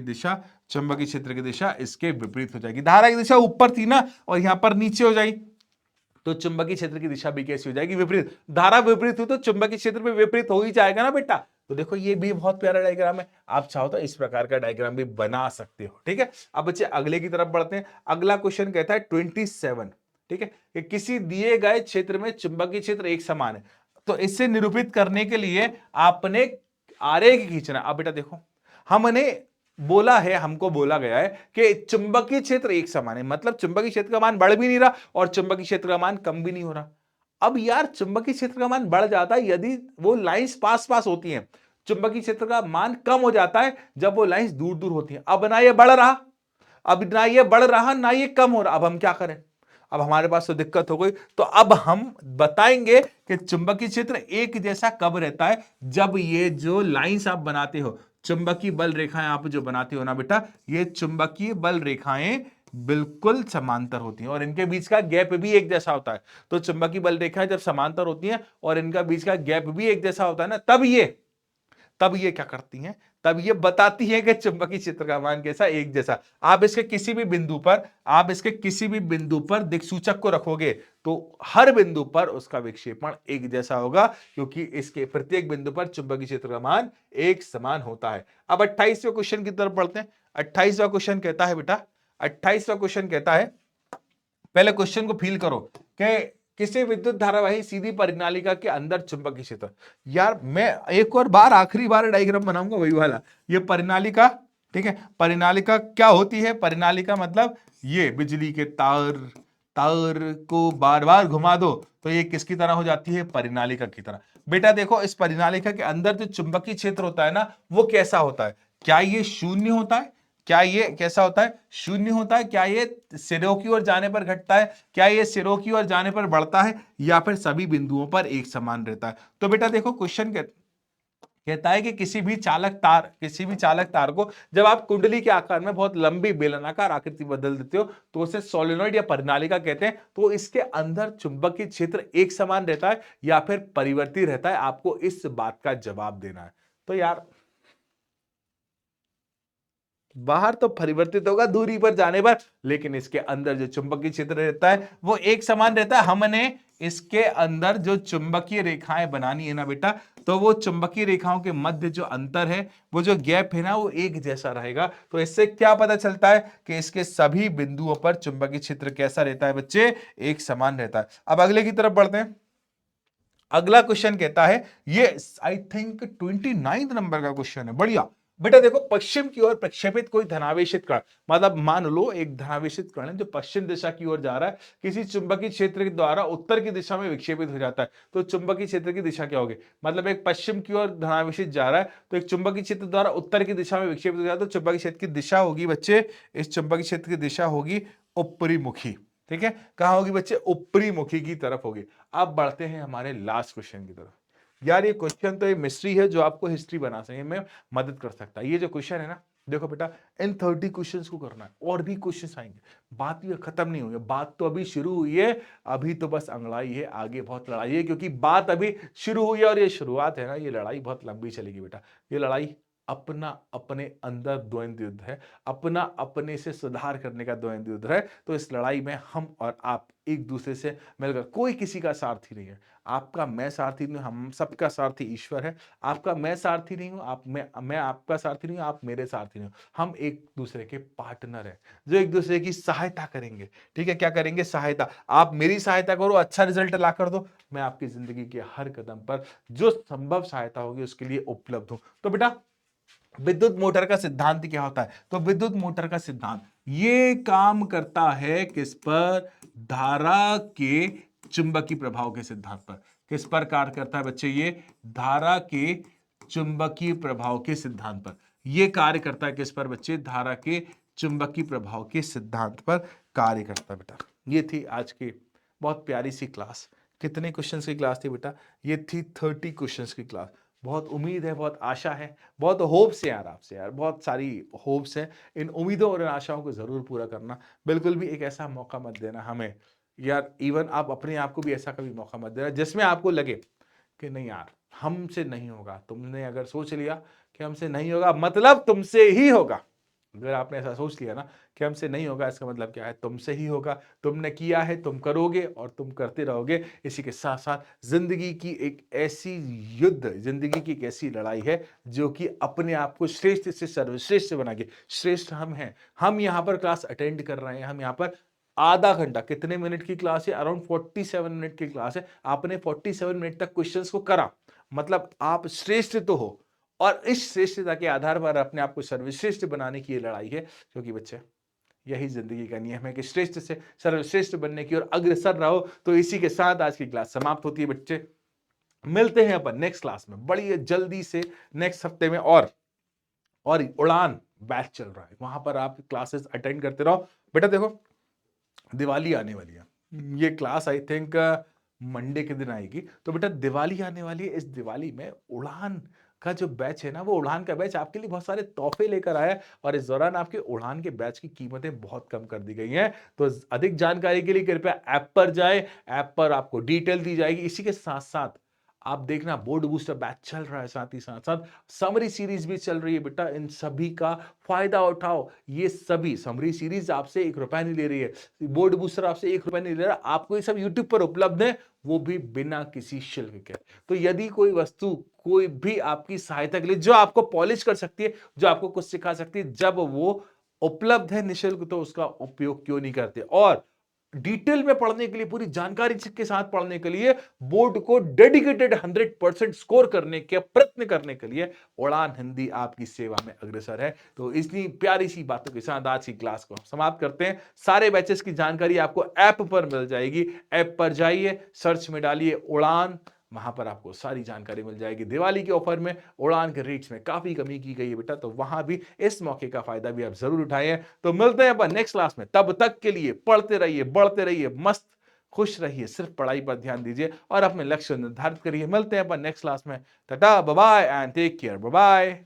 दिशा इसके विपरीत हो जाएगी। धारा की दिशा ऊपर थी ना और यहां पर नीचे हो जाएगी, तो चुंबकीय क्षेत्र की दिशा भी कैसी हो जाएगी, विपरीत। धारा विपरीत हुई तो चुंबकीय क्षेत्र में विपरीत हो ही जाएगा ना बेटा। तो देखो ये भी बहुत प्यारा डायग्राम है, आप चाहो तो इस प्रकार का डायग्राम भी बना सकते हो, ठीक है। अब बच्चे अगले की तरफ बढ़ते हैं। अगला क्वेश्चन कहता है 27, ठीक है, कि किसी दिए गए क्षेत्र में चुंबकीय क्षेत्र एक समान है। तो इससे निरूपित करने के लिए आपने आरेख खींचना। अब बेटा देखो, हमको बोला गया है कि चुंबकीय क्षेत्र एक समान है, मतलब चुंबकीय क्षेत्र का मान बढ़ भी नहीं रहा और चुंबकीय क्षेत्र का मान कम भी नहीं हो रहा। अब यार चुंबकीय क्षेत्र का मान बढ़ जाता है यदि वो लाइंस पास पास होती हैं, चुंबकीय क्षेत्र का मान कम हो जाता है जब वो लाइंस दूर दूर होती हैं। अब ना ये बढ़ रहा, ना ये कम हो रहा, अब हम क्या करें। अब हमारे पास तो दिक्कत हो गई। तो अब हम बताएंगे कि चुंबकीय क्षेत्र एक जैसा कब रहता है, जब ये जो लाइंस आप बनाते हो, चुंबकीय बल रेखाएं आप जो बनाते हो ना बेटा, ये चुंबकीय बल रेखाएं बिल्कुल समांतर होती हैं और इनके बीच का गैप भी एक जैसा होता है। तो चुंबकीय बल रेखाएं जब समांतर होती हैं और इनका बीच का गैप भी एक जैसा होता है ना, तब ये क्या करती हैं, तब ये बताती है कि चुंबकीय क्षेत्र का मान कैसा, एक जैसा। आप इसके किसी भी बिंदु पर दिक्सूचक को रखोगे तो हर बिंदु पर उसका विक्षेपण एक जैसा होगा, क्योंकि इसके प्रत्येक बिंदु पर चुंबकीय क्षेत्र का मान एक समान होता है। अब 28वें क्वेश्चन की तरफ बढ़ते हैं। 28वां क्वेश्चन कहता है बेटा, 28वां क्वेश्चन कहता है, पहले क्वेश्चन को फील करो कि किसी विद्युत धारावाही सीधी परिनालिका के अंदर चुंबकीय क्षेत्र। यार मैं एक और बार आखिरी बार डायग्राम बनाऊंगा वही वाला, ये परिनालिका, ठीक है। परिनालिका क्या होती है, परिनालिका मतलब ये बिजली के तार को बार बार घुमा दो तो ये किसकी तरह हो जाती है, परिनालिका की तरह। बेटा देखो इस परिनालिका के अंदर जो चुंबकीय क्षेत्र होता है ना, वो कैसा होता है, क्या ये शून्य होता है, क्या ये कैसा होता है, शून्य होता है, क्या ये सिरों की ओर जाने पर घटता है, क्या ये सिरों की ओर जाने पर बढ़ता है, या फिर सभी बिंदुओं पर एक समान रहता है। तो बेटा देखो क्वेश्चन कहता है कि किसी भी चालक तार को जब आप कुंडली के आकार में बहुत लंबी बेलनाकार आकृति बदल देते हो तो उसे सोलेनॉइड या परिनालिका कहते हैं। तो इसके अंदर चुंबकीय क्षेत्र एक समान रहता है या फिर परिवर्ती रहता है, आपको इस बात का जवाब देना है। तो यार बाहर तो परिवर्तित होगा दूरी पर जाने पर, लेकिन इसके अंदर जो चुंबकीय क्षेत्र रहता है वो एक समान रहता है। हमने इसके अंदर जो चुंबकीय रेखाएं बनानी है ना बेटा, तो वो चुंबकीय रेखाओं के मध्य जो अंतर है, वो जो गैप है ना, वो एक जैसा रहेगा। तो इससे क्या पता चलता है कि इसके सभी बिंदुओं पर चुंबकीय क्षेत्र कैसा रहता है बच्चे, एक समान रहता है। अब अगले की तरफ बढ़ते हैं। अगला क्वेश्चन कहता है, ये आई थिंक 29 नंबर का क्वेश्चन है, बढ़िया बेटा देखो, पश्चिम की ओर प्रक्षेपित कोई धनावेशित कण, मतलब मान लो एक धनावेशित कण है जो पश्चिम दिशा की ओर जा रहा है, किसी चुंबकीय क्षेत्र के द्वारा उत्तर की दिशा में विक्षेपित हो जाता है, तो चुंबकीय क्षेत्र की दिशा क्या होगी? मतलब एक पश्चिम की ओर धनावेशित जा रहा है, तो एक चुंबकीय क्षेत्र द्वारा उत्तर की दिशा में विक्षेपित हो जाता है, तो चुंबकीय क्षेत्र की दिशा होगी बच्चे, इस चुंबकीय क्षेत्र की दिशा होगी ऊपरी मुखी। ठीक है, कहां होगी बच्चे? ऊपरी मुखी की तरफ होगी। अब बढ़ते हैं हमारे लास्ट क्वेश्चन की तरफ। यार ये क्वेश्चन तो ये मिस्ट्री है जो आपको हिस्ट्री बना सके में मदद कर सकता है। ये जो क्वेश्चन है ना, देखो बेटा, इन 30 क्वेश्चंस को करना है, और भी क्वेश्चंस आएंगे, बात ये खत्म नहीं हुई है, बात तो अभी शुरू हुई है, अभी तो बस अंगड़ाई है, आगे बहुत लड़ाई है, क्योंकि बात अभी शुरू हुई है और ये शुरुआत है ना, ये लड़ाई बहुत लंबी चलेगी बेटा। ये लड़ाई अपना अपने अंदर द्वंद्व युद्ध है, अपना अपने से सुधार करने का द्वंद्व युद्ध है। तो इस लड़ाई में हम और आप एक दूसरे से मिलकर, कोई किसी का सारथी नहीं है, आपका मैं सारथी नहीं हूं, हम सबका सारथी ईश्वर है। आपका मैं सारथी नहीं हूं, आप मैं आपका सारथी नहीं हूं, आप मेरे सारथी नहीं हो, हम एक दूसरे के पार्टनर हैं जो एक दूसरे की सहायता करेंगे। ठीक है, क्या करेंगे? सहायता। आप मेरी सहायता करो, अच्छा रिजल्ट ला कर दो, मैं आपकी जिंदगी के हर कदम पर जो संभव सहायता होगी उसके लिए उपलब्ध हूं। तो बेटा, विद्युत मोटर का सिद्धांत क्या होता है? तो विद्युत मोटर का सिद्धांत ये काम करता है किस पर? धारा के चुंबकीय प्रभाव के सिद्धांत पर। किस पर कार्य करता है बच्चे? ये धारा के चुंबकीय प्रभाव के सिद्धांत पर ये कार्य करता है। किस पर बच्चे? धारा के चुंबकीय प्रभाव के सिद्धांत पर कार्य करता है बेटा। ये थी आज की बहुत प्यारी सी क्लास। कितने क्वेश्चंस की क्लास थी बेटा? ये थी 30 क्वेश्चंस की क्लास। बहुत उम्मीद है, बहुत आशा है, बहुत होप्स है यार आपसे, यार बहुत सारी होप्स है। इन उम्मीदों और इन आशाओं को जरूर पूरा करना। बिल्कुल भी एक ऐसा मौका मत देना हमें यार, इवन आप अपने आप को भी ऐसा कभी मौका मत देना जिसमें आपको लगे कि नहीं यार हमसे नहीं होगा। तुमने अगर सोच लिया कि हमसे नहीं होगा, मतलब तुमसे ही होगा। अगर आपने ऐसा सोच लिया ना कि हमसे नहीं होगा, इसका मतलब क्या है? तुमसे ही होगा। तुमने किया है, तुम करोगे और तुम करते रहोगे। इसी के साथ साथ जिंदगी की एक ऐसी युद्ध, जिंदगी की एक ऐसी लड़ाई है जो कि अपने आप को श्रेष्ठ से सर्वश्रेष्ठ बना के, श्रेष्ठ हम हैं। हम यहाँ पर क्लास अटेंड कर रहे हैं, हम यहाँ पर आधा घंटा, कितने मिनट की क्लास है? अराउंड 47 मिनट की क्लास है। आपने 47 मिनट तक क्वेश्चंस को करा, मतलब आप श्रेष्ठ तो हो। और इस श्रेष्ठता के आधार पर अपने आप को सर्वश्रेष्ठ बनाने की ये लड़ाई है, क्योंकि बच्चे यही जिंदगी का नियम है कि श्रेष्ठ से सर्वश्रेष्ठ बनने की ओर अग्रसर रहो। तो इसी के साथ आज की क्लास समाप्त होती है बच्चे। मिलते हैं अपन नेक्स्ट क्लास में बड़ी जल्दी से, नेक्स्ट हफ्ते में। और उड़ान बैच चल रहा है, वहां पर आप क्लासेस अटेंड करते रहो। बेटा देखो, दिवाली आने वाली है, ये क्लास आई थिंक मंडे के दिन आएगी। तो बेटा दिवाली आने वाली है, इस दिवाली में उड़ान का जो बैच है ना, वो उड़ान का बैच आपके लिए बहुत सारे तोहफे लेकर आया है। और इस दौरान आपके उड़ान के बैच की कीमतें बहुत कम कर दी गई हैं। तो अधिक जानकारी के लिए कृपया ऐप पर जाए, ऐप पर आपको डिटेल दी जाएगी। इसी के साथ साथ आप देखना बोर्ड बूस्टर बैच चल रहा है, साथ ही साथ साथ समरी सीरीज भी चल रही है बेटा। इन सभी का फायदा उठाओ। ये सभी समरी सीरीज आपसे 1 रुपया नहीं ले रही है, बोर्ड बूस्टर आपसे 1 रुपया नहीं ले रहा, आपको ये सब यूट्यूब पर उपलब्ध है, वो भी बिना किसी शुल्क के। तो यदि कोई वस्तु, कोई भी आपकी सहायता के लिए, जो आपको पॉलिश कर सकती है, जो आपको कुछ सिखा सकती है, जब वो उपलब्ध है निःशुल्क, तो उसका उपयोग क्यों नहीं करते? और डिटेल में पढ़ने के लिए, पूरी जानकारी के साथ पढ़ने के लिए, बोर्ड को डेडिकेटेड 100% स्कोर करने के प्रयत्न करने के लिए उड़ान हिंदी आपकी सेवा में अग्रसर है। तो इतनी प्यारी सी बातों के साथ आज की क्लास को समाप्त करते हैं। सारे बैचेस की जानकारी आपको ऐप पर मिल जाएगी। ऐप पर जाइए, सर्च में डालिए उड़ान, वहां पर आपको सारी जानकारी मिल जाएगी। दिवाली के ऑफर में उड़ान के रेट्स में काफी कमी की गई है बेटा, तो वहां भी इस मौके का फायदा भी आप जरूर उठाएं। तो मिलते हैं अपन नेक्स्ट क्लास में, तब तक के लिए पढ़ते रहिए, बढ़ते रहिए, मस्त खुश रहिए, सिर्फ पढ़ाई पर ध्यान दीजिए और अपने लक्ष्य निर्धारित करिए। मिलते हैं अपन नेक्स्ट क्लास में। Tata, bye bye and take care, bye bye.